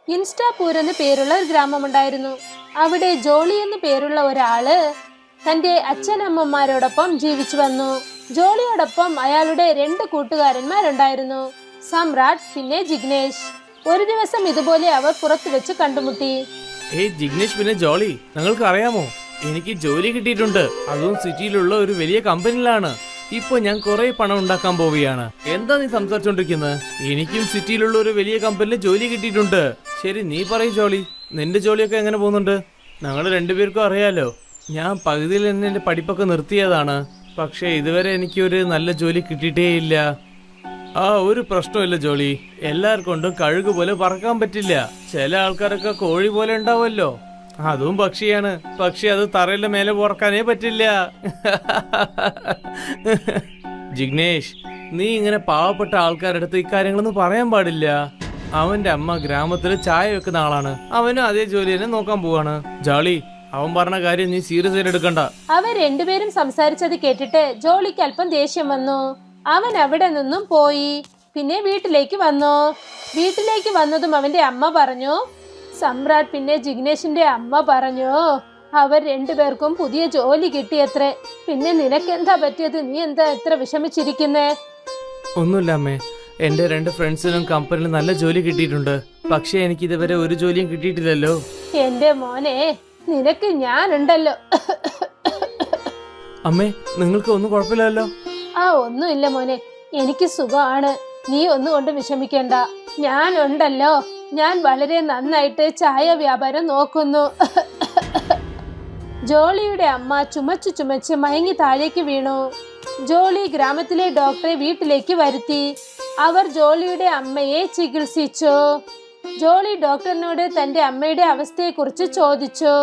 ഇൻസ്റ്റാപൂർ എന്ന് പേരുള്ള ഒരു ഗ്രാമമുണ്ടായിരുന്നു. അവിടെ ജോളി എന്ന് പേരുള്ള ഒരാള് തന്റെ അച്ഛനമ്മമാരോടൊപ്പം ജീവിച്ചു വന്നു. ജോളിയോടൊപ്പം അയാളുടെ 2 കൂട്ടുകാരന്മാരുണ്ടായിരുന്നു, സമ്രാട്ട് പിന്നെ ജിഗ്നേഷ്. ഒരു ദിവസം ഇതുപോലെ അവർ പുറത്തു വെച്ച് കണ്ടുമുട്ടി. ജിഗ്നേഷ് പിന്നെ ജോളി, നിങ്ങൾക്ക് അറിയാമോ, എനിക്ക് ജോലി കിട്ടിയിട്ടുണ്ട്. അതും സിറ്റിയിലുള്ള ഒരു വലിയ കമ്പനിയിലാണ്. ഇപ്പൊ ഞാൻ കുറെ പണം ഉണ്ടാക്കാൻ പോവുകയാണ്. എന്താ നീ സംസാരിച്ചോണ്ടിരിക്കുന്നത്? എനിക്കും സിറ്റിയിലുള്ള ഒരു വലിയ കമ്പനിയിൽ ജോലി കിട്ടിയിട്ടുണ്ട്. ശരി, നീ പറയൂ ജോളി, നിന്റെ ജോലിയൊക്കെ എങ്ങനെ പോകുന്നുണ്ട്? ഞങ്ങൾ രണ്ടുപേർക്കും അറിയാലോ, ഞാൻ പകുതിയിൽ നിന്ന് എന്റെ പഠിപ്പൊക്കെ നിർത്തിയതാണ്. പക്ഷെ ഇതുവരെ എനിക്കൊരു നല്ല ജോലി കിട്ടിയിട്ടേ ഇല്ല. ഒരു പ്രശ്നമില്ല ജോളി, എല്ലാവർക്കും കൊണ്ടും കഴുകു പോലെ പറക്കാൻ പറ്റില്ല. ചില ആൾക്കാരൊക്കെ കോഴി പോലെ ഉണ്ടാവുമല്ലോ, അതും പക്ഷിയാണ്. പക്ഷെ അത് തറയുടെ മേലെ പറക്കാനേ പറ്റില്ല. ജിഗ്നേഷ്, നീ ഇങ്ങനെ പാവപ്പെട്ട ആൾക്കാരുടെ അടുത്ത് ഇക്കാര്യങ്ങളൊന്നും പറയാൻ പാടില്ല. അവന്റെ അമ്മ ഗ്രാമത്തിൽ ചായ വെക്കുന്ന ആളാണ്. അവനും അതേ ജോലി തന്നെ നോക്കാൻ പോവാണ്. ജോളി, അവൻ പറഞ്ഞ കാര്യം നീ സീരിയസ് ആയിട്ട് എടുക്കണ്ട. അവർ രണ്ടുപേരും സംസാരിച്ചത് കേട്ടിട്ട് ജോളിക്ക് അല്പം ദേഷ്യം വന്നു. അവൻ അവിടെ നിന്നും പോയി. പിന്നെ വീട്ടിലേക്ക് വന്നു. വീട്ടിലേക്ക് വന്നതും അവന്റെ അമ്മ പറഞ്ഞു, സമ്രാട്ട് പിന്നെ ജിഗ്നേഷിന്റെ അമ്മ പറഞ്ഞു, അവർ രണ്ടുപേർക്കും പുതിയ ജോലി കിട്ടിയത്രേ. പിന്നെ നിനക്കെന്താ പറ്റിയത്? നീ എന്താ എത്ര വിഷമിച്ചിരിക്കുന്നേ? ഒന്നുമില്ല അമ്മേ, എന്റെ 2 ഫ്രണ്ട്സിനും കമ്പനിയിൽ നല്ല ജോലി കിട്ടിയിട്ടുണ്ട്. പക്ഷെ എനിക്ക് ഇതുവരെ ഒരു ജോലിയും കിട്ടിയിട്ടില്ലല്ലോ. എന്റെ മോനെ, നിനക്ക് ഞാനുണ്ടല്ലോ. അമ്മേ, നിങ്ങൾക്ക് ഒന്നും കുഴപ്പമില്ലല്ലോ? ഒന്നുമില്ല മോനെ, എനിക്ക് സുഖമാണ്. നീ ഒന്നുകൊണ്ട് വിഷമിക്കണ്ട, ഞാനുണ്ടല്ലോ. ഞാൻ വളരെ നന്നായിട്ട് ചായ വ്യാപാരം നോക്കുന്നു. ജോളിയുടെ അമ്മ ചുമച്ച് മയങ്ങി താഴേക്ക് വീണു. ജോളി ഗ്രാമത്തിലെ ഡോക്ടറെ വീട്ടിലേക്ക് വരുത്തി. അവർ ജോളിയുടെ അമ്മയെ ചികിത്സിച്ചു. ജോളി ഡോക്ടറിനോട് തന്റെ അമ്മയുടെ അവസ്ഥയെക്കുറിച്ച് ചോദിച്ചു.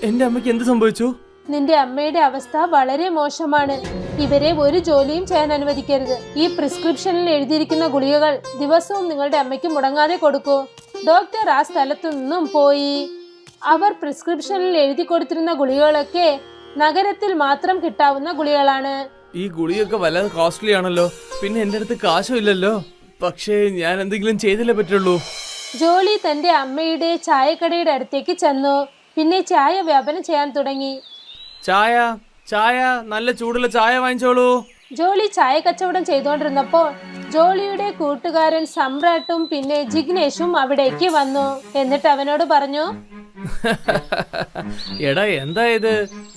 എന്റെ അമ്മയ്ക്ക് എന്ത് സംഭവിച്ചു? നിന്റെ അമ്മയുടെ അവസ്ഥ വളരെ മോശമാണ്. ഇവരെ ഒരു ജോലിയും ചെയ്യാൻ അനുവദിക്കരുത്. ഈ പ്രിസ്ക്രിപ്ഷനിൽ എഴുതിയിരിക്കുന്ന ഗുളികകൾ ദിവസവും നിങ്ങളുടെ അമ്മയ്ക്ക് മുടങ്ങാതെ കൊടുക്കൂ. ഡോക്ടർ ആ സ്ഥലത്തു നിന്നും പോയി. അവർ പ്രിസ്ക്രിപ്ഷനിൽ എഴുതി കൊടുത്തിരുന്ന ഗുളികകളൊക്കെ നഗരത്തിൽ മാത്രം കിട്ടാവുന്ന ഗുളികകളാണ്. ഈ ഗുളികയൊക്കെ വല്ലാതെ കോസ്റ്റ്ലി ആണല്ലോ. പിന്നെ എന്റെ അടുത്ത് കാശും ഇല്ലല്ലോ. പക്ഷേ ഞാൻ എന്തെങ്കിലും ചെയ്തില്ലേ പറ്റുള്ളൂ. ജോളി തന്റെ അമ്മയുടെ ചായക്കടയുടെ അടുത്തേക്ക് ചെന്നു. പിന്നെ ചായ വ്യാപനം ചെയ്യാൻ തുടങ്ങി. ചായ ചായ നല്ല ചൂടുള്ള ചായ വാങ്ങിച്ചോളൂ. ജോളി ചായ കച്ചവടം ചെയ്തുകൊണ്ടിരുന്നപ്പോൾ ജോളിയുടെ കൂട്ടുകാരൻ സമ്രാട്ടും പിന്നെ ജിഗ്നേഷും അവിടേക്ക് വന്നു. എന്നിട്ട് അവനോട് പറഞ്ഞു, എടാ എന്താ ഇത്,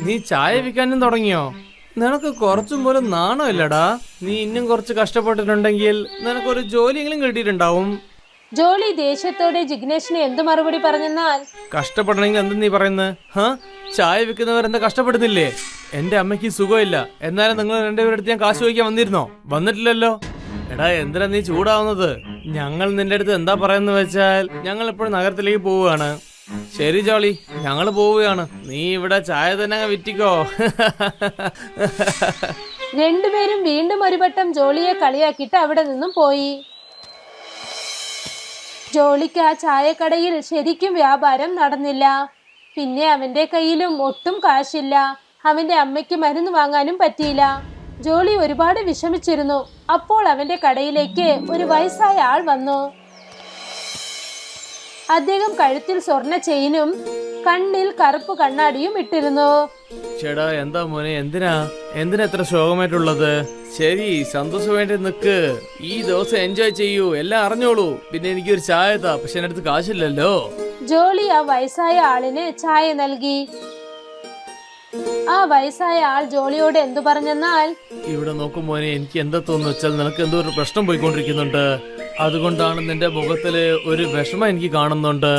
നീ ചായ വിൽക്കാനും തുടങ്ങിയോ? നിനക്ക് കുറച്ചും പോലും നാണമില്ലടാ. നീ ഇന്നും കുറച്ച് കഷ്ടപ്പെട്ടിട്ടുണ്ടെങ്കിൽ നിനക്കൊരു ജോലിയെങ്കിലും കിട്ടിയിട്ടുണ്ടാവും. ജോളി ദേഷ്യത്തോടെ ജിഗ്നേഷിന് എന്തു മറുപടി പറഞ്ഞെന്നാൽ, കഷ്ടപ്പെടണമെങ്കിൽ എന്താ നീ പറയുന്നത്? ചായ വിൽക്കുന്നവർ എന്താ കഷ്ടപ്പെടുന്നില്ലേ? എന്റെ അമ്മയ്ക്ക് സുഖമില്ല, എന്നാലും നിങ്ങൾ രണ്ടുപേരുടെ അടുത്ത് ഞാൻ കാശ് ചോദിക്കാൻ വന്നിരുന്നോ? വന്നിട്ടില്ലല്ലോ. എടാ എന്തിനാ നീ ചൂടാവുന്നത്? ഞങ്ങൾ നിന്റെ അടുത്ത് എന്താ പറയുന്നത് വെച്ചാൽ, ഞങ്ങൾ എപ്പോഴും നഗരത്തിലേക്ക് പോവുകയാണ്. ശരി ജോളി, ഞങ്ങൾ പോവുകയാണ്. നീ ഇവിടെ ചായ തന്നെ വിറ്റിക്കോ. രണ്ടുപേരും വീണ്ടും ഒരു വട്ടം ജോളിയെ കളിയാക്കിയിട്ട് അവിടെ നിന്നും പോയി. ജോളിക്ക് ആ ചായക്കടയിൽ ശരിക്കും വ്യാപാരം നടന്നില്ല. പിന്നെ അവന്റെ കയ്യിലും ഒട്ടും കാശില്ല. അവന്റെ അമ്മയ്ക്ക് മരുന്ന് വാങ്ങാനും പറ്റിയില്ല. ജോളി ഒരുപാട് വിഷമിച്ചിരുന്നു. അപ്പോൾ അവന്റെ കടയിലേക്ക് ഒരു വയസ്സായ ആൾ വന്നു. അദ്ദേഹം കഴുത്തിൽ സ്വർണ്ണ ചെയിനും കണ്ണിൽ കറുപ്പ് കണ്ണാടിയും ഇട്ടിരുന്നു. ചേടാ എന്താ മോനെ, എന്തിനാ എത്ര ശോകമായിട്ടുള്ളത്? ശരി, സന്തോഷമായിട്ട് നിക്ക്. ഈ ദിവസം എൻജോയ് ചെയ്യൂ, എല്ലാം അറിഞ്ഞോളൂ. പിന്നെ എനിക്കൊരു ചായ താ. പക്ഷെ എന്റെ അടുത്ത് കാശില്ലല്ലോ. ജോളി ആ വയസ്സായ ആളിന് ചായ നൽകി. ആ വയസ്സായ ആൾ ജോളിയോട് എന്തു പറഞ്ഞെന്നാൽ, ഇവിടെ നോക്കും മോനെ, എനിക്ക് എന്താ തോന്നുന്നു വെച്ചാൽ നിനക്ക് എന്തോ ഒരു പ്രശ്നം പോയിക്കൊണ്ടിരിക്കുന്നുണ്ട്. അതുകൊണ്ടാണ് നിന്റെ മുഖത്തില് ഒരു വിഷമം എനിക്ക് കാണുന്നുണ്ട്.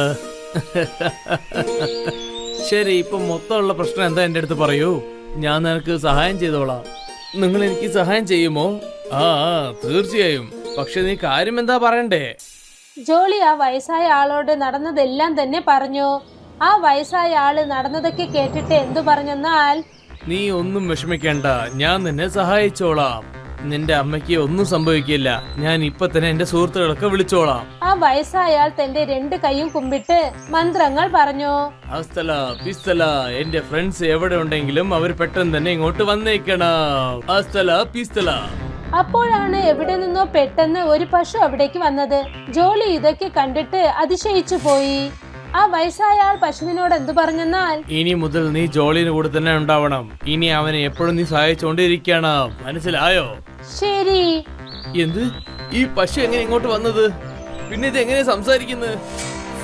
ശരി, ഇപ്പൊ മൊത്തമുള്ള പ്രശ്നം എന്താ എന്റെ അടുത്ത് പറയൂ. ഞാൻ നിനക്ക് സഹായം ചെയ്തോളാം. നിങ്ങൾ എനിക്ക് സഹായം ചെയ്യുമോ? തീർച്ചയായും. പക്ഷെ നീ കാര്യം എന്താ പറയണ്ടേ? ജോളി ആ വയസ്സായ ആളോട് നടന്നതെല്ലാം തന്നെ പറഞ്ഞു. ആ വയസ്സായ ആള് നടന്നതൊക്കെ കേട്ടിട്ട് എന്തു പറഞ്ഞെന്നാൽ, നീ ഒന്നും വിഷമിക്കേണ്ട, ഞാൻ നിന്നെ സഹായിച്ചോളാം. നിന്റെ അമ്മയ്ക്ക് ഒന്നും സംഭവിക്കില്ല. ഞാൻ ഇപ്പൊ തന്നെ എന്റെ സുഹൃത്തുക്കളൊക്കെ വിളിച്ചോളാം. ആ വയസ്സായ ആൾ തന്റെ 2 കൈയും കുമ്പിട്ട് മന്ത്രങ്ങൾ പറഞ്ഞു. അസ്തല പിസ്തല, എന്റെ ഫ്രണ്ട്സ് എവിടെ ഉണ്ടെങ്കിലും അവർ പെട്ടെന്ന് തന്നെ ഇങ്ങോട്ട് വന്നേക്കണം. അസ്തല പിസ്തല. അപ്പോഴാണ് എവിടെ നിന്നോ പെട്ടെന്ന് ഒരു പശു അവിടേക്ക് വന്നത്. ജോളി ഇതൊക്കെ കണ്ടിട്ട് അതിശയിച്ചു പോയി. ആ വയസ്സായ ആൾ പശുവിനോട് എന്തു പറഞ്ഞെന്നാൽ, ഇനി മുതൽ നീ ജോളിയുടെ കൂടെ തന്നെ ഉണ്ടാവണം. ഇനി അവനെ എപ്പോഴും നീ സഹായിച്ചോണ്ടിരിക്കണം, മനസ്സിലായോ? ശരി. എന്ത്, ഈ പശു എങ്ങനെ ഇങ്ങോട്ട് വന്നത്? പിന്നെ ഇത് എങ്ങനെ സംസാരിക്കുന്നത്?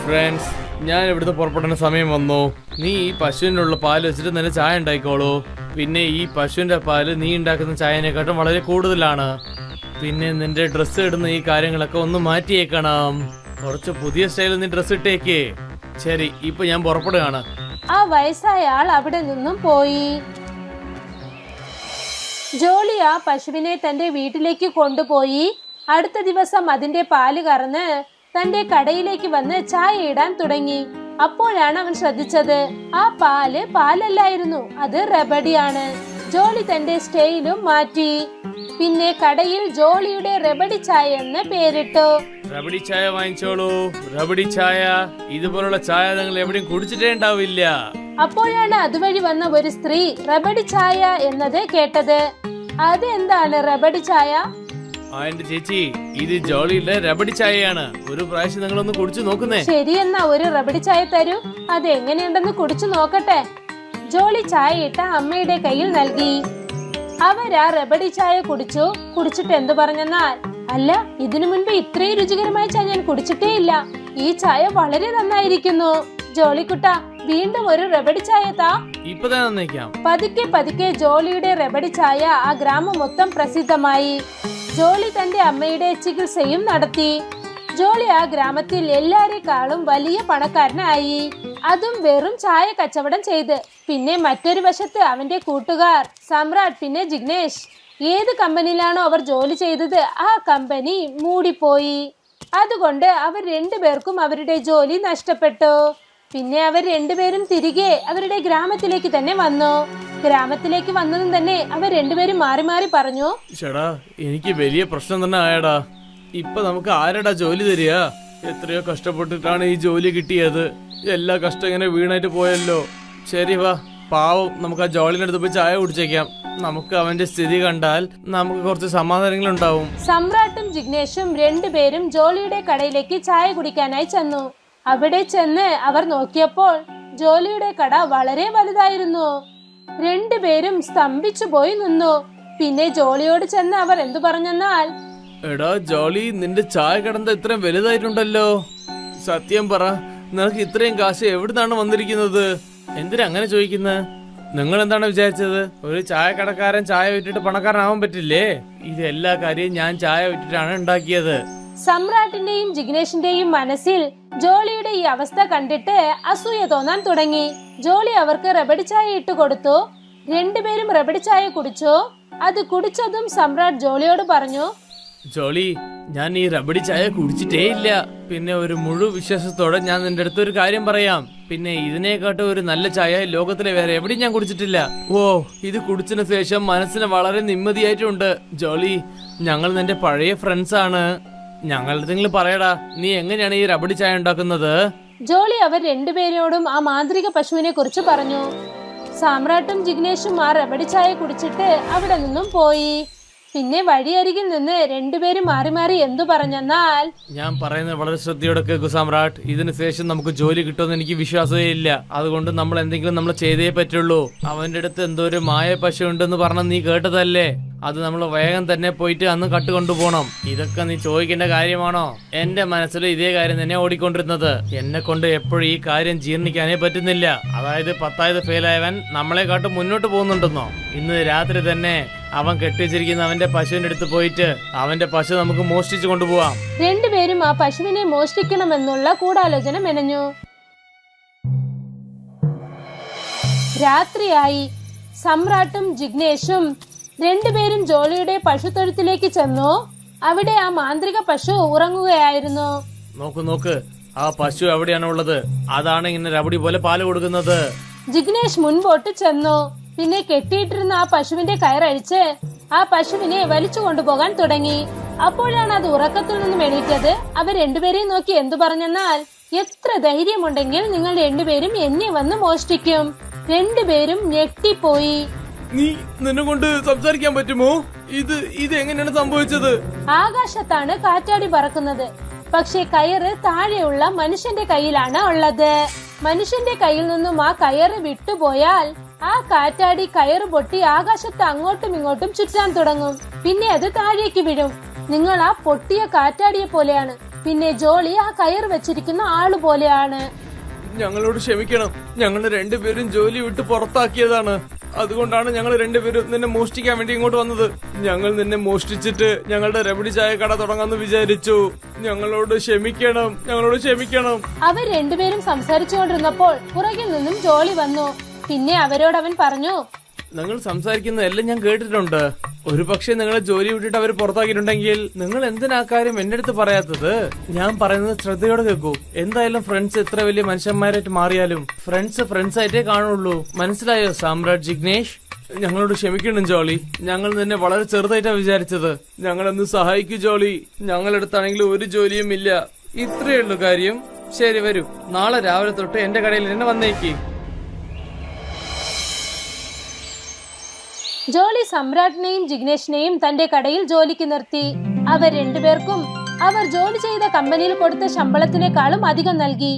ഫ്രണ്ട്സ്, ഞാൻ ഇവിടുന്ന് പുറപ്പെടേണ്ട സമയം വന്നു. നീ ഈ പശുവിനുള്ള പാല് വെച്ചിട്ട് നല്ല ചായ ഉണ്ടായിക്കോളൂ. പിന്നെ ഈ പശുവിന്റെ പാല് നീ ഉണ്ടാക്കുന്ന ചായനെക്കാട്ടും വളരെ കൂടുതലാണ്. പിന്നെ നിന്റെ ഡ്രസ്സ് ഇടുന്ന ഈ കാര്യങ്ങളൊക്കെ ഒന്ന് മാറ്റിയേക്കണം. കുറച്ച് പുതിയ സ്റ്റൈലിൽ നീ ഡ്രസ്സ് ഇട്ടേക്കേ. ശരി, ഇപ്പൊ ഞാൻ പുറപ്പെടുകയാണ്. ആ വയസ്സായ ആൾ അവിടെ നിന്നും പോയി. ജോളി ആ പശുവിനെ തന്റെ വീട്ടിലേക്ക് കൊണ്ടുപോയി. അടുത്ത ദിവസം അതിന്റെ പാല് കറന്ന് തന്റെ കടയിലേക്ക് വന്ന് ചായ ഇടാൻ തുടങ്ങി. അപ്പോഴാണ് അവൻ ശ്രദ്ധിച്ചത്, ആ പാലല്ലായിരുന്നു, അത് റബഡിയാണ്. ജോളി തന്റെ സ്റ്റൈലും മാറ്റി. പിന്നെ കടയിൽ ജോളിയുടെ റബഡി ചായ എന്ന് പേരിട്ടു. റബഡി ചായ വാങ്ങിച്ചോളൂ, റബഡി ചായ. ഇതുപോലുള്ള ചായ നിങ്ങൾ എവിടെയും കുടിച്ചിട്ടേ ഉണ്ടാവില്ല. അപ്പോഴാണ് അതുവഴി വന്ന ഒരു സ്ത്രീ റബഡി ചായ എന്നത് കേട്ടത്. അത് എന്താണ് റബഡി ചായ? എന്റെ ചേച്ചി, ഇത് ജോളിയുടെ റബഡി ചായയാണ്. ഒരു പ്രാവശ്യം നിങ്ങളൊന്ന് കുടിച്ചു നോക്കുന്നേ. ശരി, എന്നാ ഒരു റബഡി ചായ തരൂ. അത് എങ്ങനെയുണ്ടെന്ന് കുടിച്ചു നോക്കട്ടെ. ജോളി ചായ ഇട്ട അമ്മയുടെ കയ്യിൽ നൽകി. അവരാ റബഡി ചായ കുടിച്ചിട്ട് എന്തു പറഞ്ഞെന്നാൽ, അല്ല, ഇതിനു മുൻപ് ഇത്രയും രുചികരമായ ചായ ഞാൻ കുടിച്ചിട്ടേ ഇല്ല. ഈ ചായ വളരെ നന്നായിരിക്കുന്നു. ജോളിക്കുട്ട, വീണ്ടും ഒരു റബഡി ചായ താ. ഇപ്പൊ തന്നേക്കാം. പതുക്കെ പതുക്കെ ജോളിയുടെ റബഡി ചായ ആ ഗ്രാമം മൊത്തം പ്രസിദ്ധമായി. ജോളി തന്റെ അമ്മയുടെ ചികിത്സയും നടത്തി. ജോളി ആ ഗ്രാമത്തിൽ എല്ലാരെക്കാളും വലിയ പണക്കാരനായി. അതും വെറും ചായ കച്ചവടം ചെയ്ത്. പിന്നെ മറ്റൊരു വശത്ത് അവന്റെ കൂട്ടുകാർ സമ്രാട്ട്, പിന്നെ ജിഗ്നേഷ്. ഏത് കമ്പനിയിലാണോ അവർ ജോലി ചെയ്തത്, ആ കമ്പനി മൂടിപ്പോയി. അതുകൊണ്ട് അവർ രണ്ടുപേർക്കും അവരുടെ ജോലി നഷ്ടപ്പെട്ടു. പിന്നെ അവർ രണ്ടുപേരും തിരികെ അവരുടെ ഗ്രാമത്തിലേക്ക് തന്നെ വന്നു. ഗ്രാമത്തിലേക്ക് വന്നതും തന്നെ അവർ രണ്ടുപേരും മാറി മാറി പറഞ്ഞു, ചേടാ, എനിക്ക് വലിയ പ്രശ്നം തന്നെ ആയടാ. ഇപ്പൊ നമുക്ക് ആരടാ ജോലി തരിക? എത്രയോ കഷ്ടപ്പെട്ടിട്ടാണ് ഈ ജോലി കിട്ടിയത്. എല്ലാ കഷ്ടം ഇങ്ങനെ വീണായിട്ട് പോയല്ലോ. ശരി, വാ, പാവം, നമുക്ക് ആ ജോളിനടുത്ത് പോയി ചായ കുടിച്ചേക്കാം. നമുക്ക് അവന്റെ സ്ഥിതി കണ്ടാൽ നമുക്ക് കുറച്ച് സമാധാനങ്ങളുണ്ടാവും. സമ്രാട്ടും ജിഗ്നേഷും രണ്ടുപേരും ജോളിയുടെ കടയിലേക്ക് ചായ കുടിക്കാനായി ചെന്നു. അവിടെ ചെന്ന് അവർ നോക്കിയപ്പോൾ ജോളിയുടെ കട വളരെ വലുതായിരുന്നു. രണ്ടുപേരും സ്തംഭിച്ചു പോയി നിന്നു. പിന്നെ ജോളിയോട് ചെന്ന് അവർ എന്തു പറഞ്ഞെന്നാൽ, എടാ ജോളി, നിന്റെ ചായ കടന്ത ഇത്രയും വലുതായിട്ടുണ്ടല്ലോ. സത്യം പറ, നിനക്ക് ഇത്രയും കാശ് എവിടുന്നാണ് വന്നിരിക്കുന്നത്? എന്തിനാ അങ്ങനെ ചോദിക്കുന്നത്? നിങ്ങൾ എന്താണ് വിചാരിച്ചത്? ഒരു ചായ കടക്കാരൻ ചായ വിറ്റിട്ട് പണക്കാരനാവാൻ പറ്റില്ലേ? ഇത് എല്ലാ കാര്യവും ഞാൻ ചായ വിറ്റിട്ടാണ് ഉണ്ടാക്കിയത്. സമ്രാട്ടിന്റെയും ജിഗ്നേഷിന്റെയും മനസ്സിൽ ജോളിയുടെ ഈ അവസ്ഥ കണ്ടിട്ട് അസൂയ തോന്നാൻ തുടങ്ങി. ജോളി അവർക്ക് റബഡി ചായ ഇട്ട് കൊടുത്തു. രണ്ടുപേരും റബഡി ചായ കുടിച്ചു. അത് കുടിച്ചതും സമ്രാട്ട് ജോളിയോട് പറഞ്ഞു, ജോളി, ഞാൻ ഈ റബഡി ചായ കുടിച്ചിട്ടേ ഇല്ല. പിന്നെ ഒരു മുഴു വിശ്വാസത്തോടെ ഞാൻ നിന്റെ അടുത്ത് ഒരു കാര്യം പറയാം. പിന്നെ ഇതിനെക്കാട്ടും ഒരു നല്ല ചായ ലോകത്തിലെ വേറെ എവിടെയും ഞാൻ കുടിച്ചിട്ടില്ല. ഓ, ഇത് കുടിച്ചതിന് ശേഷം മനസ്സിന് വളരെ നിമ്മതിയായിട്ടുണ്ട്. ജോളി, ഞങ്ങൾ നിന്റെ പഴയ ഫ്രണ്ട്സ് ആണ്. ഞങ്ങളെന്തെങ്കിലും പറയടാ, നീ എങ്ങനെയാണ് ഈ റബഡി ചായ ഉണ്ടാക്കുന്നത്? ജോളി അവർ രണ്ടുപേരോടും ആ മാന്ത്രിക പശുവിനെ കുറിച്ച് പറഞ്ഞു. സമ്രാട്ടും ജിഗ്നേഷും ആ റബഡി ചായ കുടിച്ചിട്ട് അവിടെ നിന്നും പോയി. പിന്നെ വഴിയരികിൽ നിന്ന് രണ്ടുപേരും മാറി മാറി എന്തു പറഞ്ഞെന്നാൽ, ഞാൻ പറയുന്നത് വളരെ ശ്രദ്ധയോടെ കേൾക്കൂ സമ്രാട്ട്. ഇതിന് ശേഷം നമുക്ക് ജോലി കിട്ടുമെന്ന് എനിക്ക് വിശ്വാസമേ ഇല്ല. അതുകൊണ്ട് നമ്മൾ എന്തെങ്കിലും നമ്മൾ ചെയ്തേ പറ്റുള്ളൂ. അവന്റെ അടുത്ത് എന്തോ ഒരു മായ പശു ഉണ്ടെന്ന് പറഞ്ഞ നീ കേട്ടതല്ലേ? അത് നമ്മൾ വേഗം തന്നെ പോയിട്ട് അന്ന് കട്ടുകൊണ്ടുപോകണം. ഇതൊക്കെ നീ ചോദിക്കേണ്ട കാര്യമാണോ? എന്റെ മനസ്സിൽ ഇതേ കാര്യം തന്നെ ഓടിക്കൊണ്ടിരുന്നത്. എന്നെ കൊണ്ട് എപ്പോഴും ഈ കാര്യം ജീർണിക്കാനേ പറ്റുന്നില്ല. അതായത് 10ായത് ഫെയിലായവൻ നമ്മളെ കാട്ടും മുന്നോട്ട് പോകുന്നുണ്ടെന്നോ? ഇന്ന് രാത്രി തന്നെ അവൻ കെട്ടിവെച്ചിരിക്കുന്ന അവന്റെ പശുവിന്റെ അടുത്ത് പോയിട്ട് അവന്റെ പശു നമുക്ക് മോഷ്ടിച്ചു കൊണ്ടുപോവാം. രണ്ടുപേരും ആ പശുവിനെ മോഷ്ടിക്കണമെന്നുള്ള ഗൂഢാലോചന മെനഞ്ഞു. രാത്രിയായി. സമ്രാട്ടും ജിഗ്നേഷും രണ്ടുപേരും ജോളിയുടെ പശുത്തൊഴുത്തിലേക്ക് ചെന്നു. അവിടെ ആ മാന്ത്രിക പശു ഉറങ്ങുകയായിരുന്നു. നോക്ക്, ആ പശു എവിടെയാണ് ഉള്ളത്? അതാണ് ഇങ്ങനെ റബഡി പോലെ പാല് കൊടുക്കുന്നത്. ജിഗ്നേഷ് മുൻപോട്ട് ചെന്നു. പിന്നെ കെട്ടിയിട്ടിരുന്ന ആ പശുവിന്റെ കയറഴിച്ച് ആ പശുവിനെ വലിച്ചു കൊണ്ടുപോകാൻ തുടങ്ങി. അപ്പോഴാണ് അത് ഉറക്കത്തിൽ നിന്നും എണീറ്റത്. അവർ രണ്ടുപേരെയും നോക്കി എന്തു പറഞ്ഞെന്നാൽ, എത്ര ധൈര്യമുണ്ടെങ്കിൽ നിങ്ങൾ രണ്ടുപേരും എന്നെ വന്ന് മോഷ്ടിക്കും. രണ്ടുപേരും ഞെട്ടിപ്പോയി. നിന്നെ കൊണ്ട് സംസാരിക്കാൻ പറ്റുമോ? ഇത് എങ്ങനെയാണ് സംഭവിച്ചത്? ആകാശത്താണ് കാറ്റാടി പറക്കുന്നത്. പക്ഷെ കയറ് താഴെയുള്ള മനുഷ്യന്റെ കയ്യിലാണ് ഉള്ളത്. മനുഷ്യന്റെ കയ്യിൽ നിന്നും ആ കയറ് വിട്ടുപോയാൽ ആ കാറ്റാടി കയറ് പൊട്ടി ആകാശത്ത് അങ്ങോട്ടും ഇങ്ങോട്ടും ചുറ്റാൻ തുടങ്ങും. പിന്നെ അത് താഴേക്ക് വീഴും. നിങ്ങൾ ആ പൊട്ടിയ കാറ്റാടിയെ പോലെയാണ്. പിന്നെ ജോളി ആ കയറ് വെച്ചിരിക്കുന്ന ആള് പോലെയാണ്. ഞങ്ങളോട് ക്ഷമിക്കണം. ഞങ്ങൾ രണ്ടുപേരും ജോലി വിട്ട് പുറത്താക്കിയതാണ്. അതുകൊണ്ടാണ് ഞങ്ങൾ രണ്ടുപേരും നിന്നെ മോഷ്ടിക്കാൻ വേണ്ടി ഇങ്ങോട്ട് വന്നത്. ഞങ്ങൾ നിന്നെ മോഷ്ടിച്ചിട്ട് ഞങ്ങളുടെ റെമഡി ചായ കട തുടങ്ങാന്ന് വിചാരിച്ചു. ഞങ്ങളോട് ക്ഷമിക്കണം. അവർ രണ്ടുപേരും സംസാരിച്ചുകൊണ്ടിരുന്നപ്പോൾ പുറകിൽ നിന്നും ജോളി വന്നു. പിന്നെ അവരോട് അവൻ പറഞ്ഞു, നിങ്ങൾ സംസാരിക്കുന്നതെല്ലാം ഞാൻ കേട്ടിട്ടുണ്ട്. ഒരു പക്ഷേ നിങ്ങളെ ജോലി വിട്ടിട്ട് അവർ പുറത്താക്കിയിട്ടുണ്ടെങ്കിൽ നിങ്ങൾ എന്തിനാ കാര്യം എന്റെ അടുത്ത് പറയാത്തത്? ഞാൻ പറയുന്നത് ശ്രദ്ധയോടെ കേൾക്കൂ. എന്തായാലും ഫ്രണ്ട്സ് എത്ര വലിയ മനുഷ്യന്മാരായിട്ട് മാറിയാലും ഫ്രണ്ട്സ് ആയിട്ടേ കാണുള്ളൂ. മനസ്സിലായോ സാമ്രാട്ട് ജിഗ്നേഷ്? ഞങ്ങളോട് ക്ഷമിക്കണം ജോളി. ഞങ്ങൾ നിന്നെ വളരെ ചെറുതായിട്ടാ വിചാരിച്ചത്. ഞങ്ങളൊന്ന് സഹായിക്കൂ ജോളി. ഞങ്ങളടുത്താണെങ്കിൽ ഒരു ജോലിയും ഇല്ല. ഇത്രയേ ഉള്ളൂ കാര്യം. ശരി, വരൂ. നാളെ രാവിലെ തൊട്ട് എന്റെ കടയിൽ എന്നെ വന്നേക്ക്. ജോളി സമ്രാട്ടിനെയും ജിഗ്നേഷിനെയും തന്റെ കടയിൽ ജോലിക്ക് നിർത്തി. അവർ രണ്ടുപേർക്കും അവർ ജോലി ചെയ്ത കമ്പനിയിൽ കൊടുത്ത ശമ്പളത്തിനേക്കാളും അധികം നൽകി.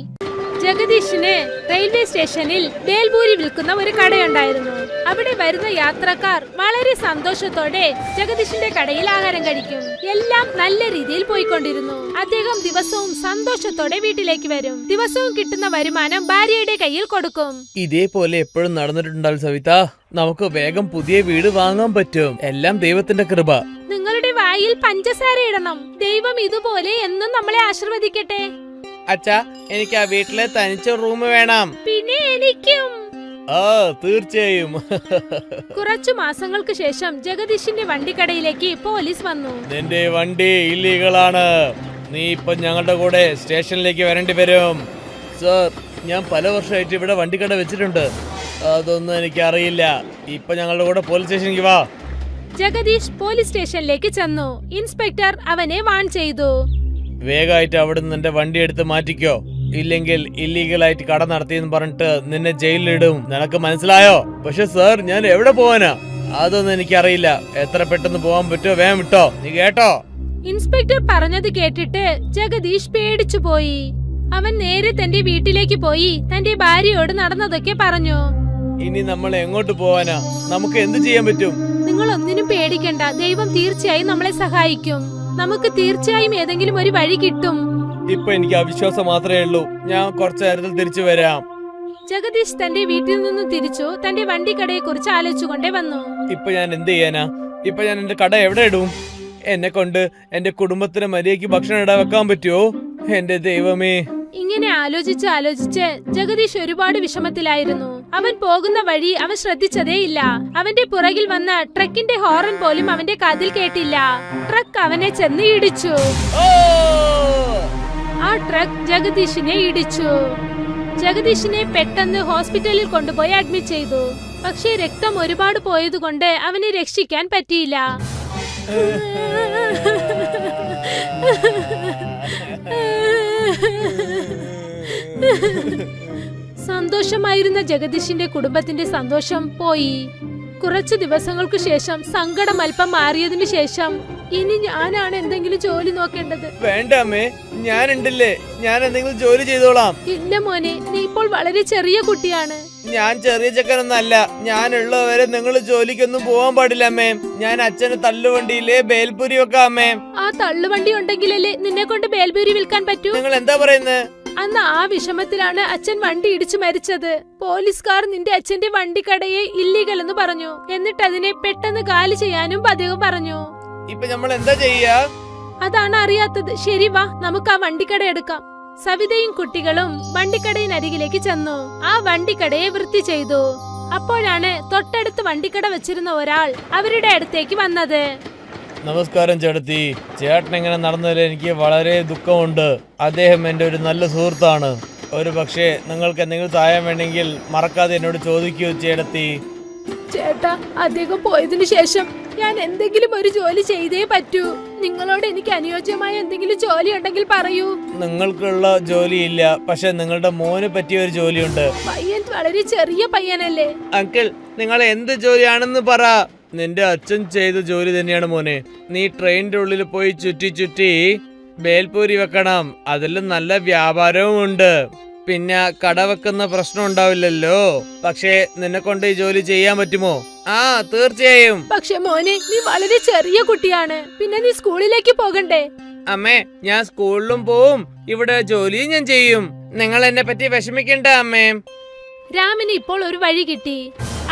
ജഗദീഷിന് റെയിൽവേ സ്റ്റേഷനിൽ ബേൽപൂരി വിൽക്കുന്ന ഒരു കടയുണ്ടായിരുന്നു. അവിടെ വരുന്ന യാത്രക്കാർ വളരെ സന്തോഷത്തോടെ ജഗദീഷിന്റെ കടയിൽ ആഹാരം കഴിക്കും. എല്ലാം നല്ല രീതിയിൽ പോയിക്കൊണ്ടിരുന്നു. അദ്ദേഹം ദിവസവും സന്തോഷത്തോടെ വീട്ടിലേക്ക് വരും. ദിവസവും കിട്ടുന്ന വരുമാനം ഭാര്യയുടെ കയ്യിൽ കൊടുക്കും. ഇതേപോലെ എപ്പോഴും നടന്നിട്ടുണ്ടാവും സവിത. നമുക്ക് വേഗം പുതിയ വീട് വാങ്ങാൻ പറ്റും. എല്ലാം ദൈവത്തിന്റെ കൃപ. നിങ്ങളുടെ വായിൽ പഞ്ചസാര ഇടണം. ദൈവം ഇതുപോലെ എന്നും നമ്മളെ ആശീർവദിക്കട്ടെ. അച്ഛാ, എനിക്ക് ആ വീട്ടിലെ തനിച്ച റൂം വേണം. പിന്നെ എനിക്കും. തീർച്ചയായും. കുറച്ചു മാസങ്ങൾക്ക് ശേഷം ജഗദീഷിന്റെ വണ്ടിക്കടയിലേക്ക് പോലീസ് വന്നു. നിന്റെ വണ്ടി ഇല്ലീഗലാണ്. നീ ഇപ്പൊ ഞങ്ങളുടെ കൂടെ സ്റ്റേഷനിലേക്ക് വരേണ്ടി വരും. സർ, ഞാൻ പല വർഷമായിട്ട് ഇവിടെ വണ്ടിക്കട വെച്ചിട്ടുണ്ട്. അതൊന്നും എനിക്ക് അറിയില്ല. ഇപ്പൊ ഞങ്ങളുടെ കൂടെ പോലീസ് സ്റ്റേഷനിലേക്ക് വാ. ജഗദീഷ് പോലീസ് സ്റ്റേഷനിലേക്ക് ചെന്നു. ഇൻസ്പെക്ടർ അവനെ വാൺ ചെയ്തു. വേഗമായിട്ട് അവിടെ നിന്ന് എന്റെ വണ്ടി എടുത്ത് മാറ്റിക്കോ. ഇല്ലെങ്കിൽ ഇല്ലീഗലായിട്ട് കട നടത്തിയെന്ന് പറഞ്ഞിട്ട് നിന്നെ ജയിലിലിടും. നിനക്ക് മനസ്സിലായോ? പക്ഷെ സർ, ഞാൻ എവിടെ പോവാനാ? അതൊന്നും എനിക്കറിയില്ല. എത്ര പെട്ടെന്ന് പോവാൻ പറ്റുമോ വേഗം വിട്ടോ. നീ കേട്ടോ? ഇൻസ്പെക്ടർ പറഞ്ഞത് കേട്ടിട്ട് ജഗദീഷ് പേടിച്ചു പോയി. അവൻ നേരെ തന്റെ വീട്ടിലേക്ക് പോയി തന്റെ ഭാര്യയോട് നടന്നതൊക്കെ പറഞ്ഞു. ഇനി നമ്മൾ എങ്ങോട്ട് പോവാനാ? നമുക്ക് എന്ത് ചെയ്യാൻ പറ്റും? നിങ്ങൾ ഒന്നിനും പേടിക്കണ്ട. ദൈവം തീർച്ചയായും നമ്മളെ സഹായിക്കും. നമുക്ക് തീർച്ചയായും ഏതെങ്കിലും ഒരു വഴി കിട്ടും. ഇപ്പൊ എനിക്ക് അവിശ്വാസം മാത്രമേ ഉള്ളൂ. ഞാൻ കുറച്ചു നേരത്തിൽ തിരിച്ചു വരാം. ജഗദീഷ് തന്റെ വീട്ടിൽ നിന്നും തിരിച്ചു തന്റെ വണ്ടിക്കടയെ കുറിച്ച് ആലോചിച്ചുകൊണ്ടേ വന്നു. ഇപ്പൊ ഞാൻ എന്ത് ചെയ്യാനാ? ഇപ്പൊ ഞാൻ എന്റെ കട എവിടെ ഇടും? എന്നെ കൊണ്ട് എന്റെ കുടുംബത്തിന് മര്യാദയ്ക്ക് ഭക്ഷണം ഇടാൻ വെക്കാൻ പറ്റുമോ? എന്റെ ദൈവമേ. ഇങ്ങനെ ആലോചിച്ച് ജഗദീഷ് ഒരുപാട് വിഷമത്തിലായിരുന്നു. അവൻ പോകുന്ന വഴി അവൻ ശ്രദ്ധിച്ചതേയില്ല. അവന്റെ പുറകിൽ വന്ന ട്രക്കിന്റെ ഹോറൻ പോലും അവന്റെ കാതിൽ കേട്ടില്ല. ട്രക്ക് അവനെ ചെന്ന് ഇടിച്ചു. ആ ട്രക്ക് ജഗദീഷിനെ ഇടിച്ചു. ജഗദീഷിനെ പെട്ടെന്ന് ഹോസ്പിറ്റലിൽ കൊണ്ടുപോയി അഡ്മിറ്റ് ചെയ്തു. പക്ഷേ രക്തം ഒരുപാട് പോയതുകൊണ്ട് അവനെ രക്ഷിക്കാൻ പറ്റിയില്ല. സന്തോഷമായിരുന്ന ജഗദീഷിന്റെ കുടുംബത്തിന്റെ സന്തോഷം പോയി. കുറച്ചു ദിവസങ്ങൾക്ക് ശേഷം സങ്കടം അല്പം മാറിയതിനു ശേഷം ഇനി ഞാനാണ് എന്തെങ്കിലും ജോലി നോക്കേണ്ടത്. വേണ്ട അമ്മേ, ഞാനുണ്ടല്ലേ. ഞാൻ എന്തെങ്കിലും ജോലി ചെയ്തോളാം. ഇല്ല മോനെ, നീ ഇപ്പോൾ വളരെ ചെറിയ കുട്ടിയാണ്. ഞാൻ ചെറിയ ചെക്കനൊന്നല്ല. ഞാനുള്ളവരെ നിങ്ങൾ ജോലിക്കൊന്നും പോവാൻ പാടില്ല അമ്മേ. ഞാൻ അച്ഛന് തള്ളുവണ്ടിയിലെ ബേൽപൂരി വെക്കാം അമ്മേ. ആ തള്ളുവണ്ടി ഉണ്ടെങ്കിലല്ലേ നിന്നെ കൊണ്ട് ബേൽപൂരി വിൽക്കാൻ പറ്റൂ. നിങ്ങൾ എന്താ പറയുന്നത്? അന്ന് ആ വിഷമത്തിലാണ് അച്ഛൻ വണ്ടി ഇടിച്ചു മരിച്ചത്. പോലീസുകാർ നിന്റെ അച്ഛന്റെ വണ്ടിക്കടയെ ഇല്ലീഗൽ എന്ന് പറഞ്ഞു. എന്നിട്ട് അതിനെ പെട്ടെന്ന് കാലി ചെയ്യാനും അദ്ദേഹം പറഞ്ഞു. ഇപ്പൊ നമ്മൾ എന്താ ചെയ്യാ? അതാണ് അറിയാത്തത്. ശരി, വാ, നമുക്ക് ആ വണ്ടിക്കട എടുക്കാം. സവിതയും കുട്ടികളും വണ്ടിക്കടയിനരികിലേക്ക് ചെന്നു. ആ വണ്ടിക്കടയെ വൃത്തി ചെയ്തു. അപ്പോഴാണ് തൊട്ടടുത്ത് വണ്ടിക്കട വെച്ചിരുന്ന ഒരാൾ അവരുടെ അടുത്തേക്ക് വന്നത്. നമസ്കാരം ചേട്ടത്തി. ചേട്ടൻ ഇങ്ങനെ നടന്നതിൽ എനിക്ക് വളരെ ദുഃഖമുണ്ട്. അദ്ദേഹം എൻ്റെ ഒരു നല്ല സുഹൃത്താണ്. ഒരു പക്ഷേ നിങ്ങൾക്ക് എന്തെങ്കിലും സഹായം വേണമെങ്കിൽ മറക്കാതെ എന്നോട് ചോദിക്കൂ ചേട്ടത്തി. ചേട്ടാ, അദ്ദേഹം പോയതിനു ശേഷം ഞാൻ എന്തെങ്കിലും ഒരു ജോലി ചെയ്തേ പറ്റൂ. നിങ്ങളോട് എനിക്ക് അനുയോജ്യമായ എന്തെങ്കിലും ജോലി ഉണ്ടെങ്കിൽ പറയൂ. നിങ്ങൾക്കുള്ള ജോലിയില്ല, പക്ഷെ നിങ്ങളുടെ മോന് പറ്റിയ ഒരു ജോലിയുണ്ട്. പയ്യൻ വളരെ ചെറിയ പയ്യനല്ലേ? അങ്കിൾ, നിങ്ങൾ എന്ത് ജോലിയാണെന്ന് പറ. നിന്റെ അച്ഛൻ ചെയ്ത ജോലി തന്നെയാണ് മോനെ. നീ ട്രെയിനിന്റെ ഉള്ളിൽ പോയി ചുറ്റി ചുറ്റി ബേൽപൂരി വെക്കണം. അതിലും നല്ല വ്യാപാരവും ഉണ്ട്. പിന്നെ കട വെക്കുന്ന പ്രശ്നം ഉണ്ടാവില്ലല്ലോ. പക്ഷേ നിന്നെ കൊണ്ട് ഈ ജോലി ചെയ്യാൻ പറ്റുമോ? ആ, തീർച്ചയായും. പക്ഷെ മോനെ, നീ വളരെ ചെറിയ കുട്ടിയാണ്. പിന്നെ നീ സ്കൂളിലേക്ക് പോകണ്ടേ? അമ്മേ, ഞാൻ സ്കൂളിലും പോവും, ഇവിടെ ജോലിയും ഞാൻ ചെയ്യും. നിങ്ങൾ എന്നെ പറ്റി വിഷമിക്കണ്ട അമ്മേ. രാമിന് ഇപ്പോൾ ഒരു വഴി കിട്ടി.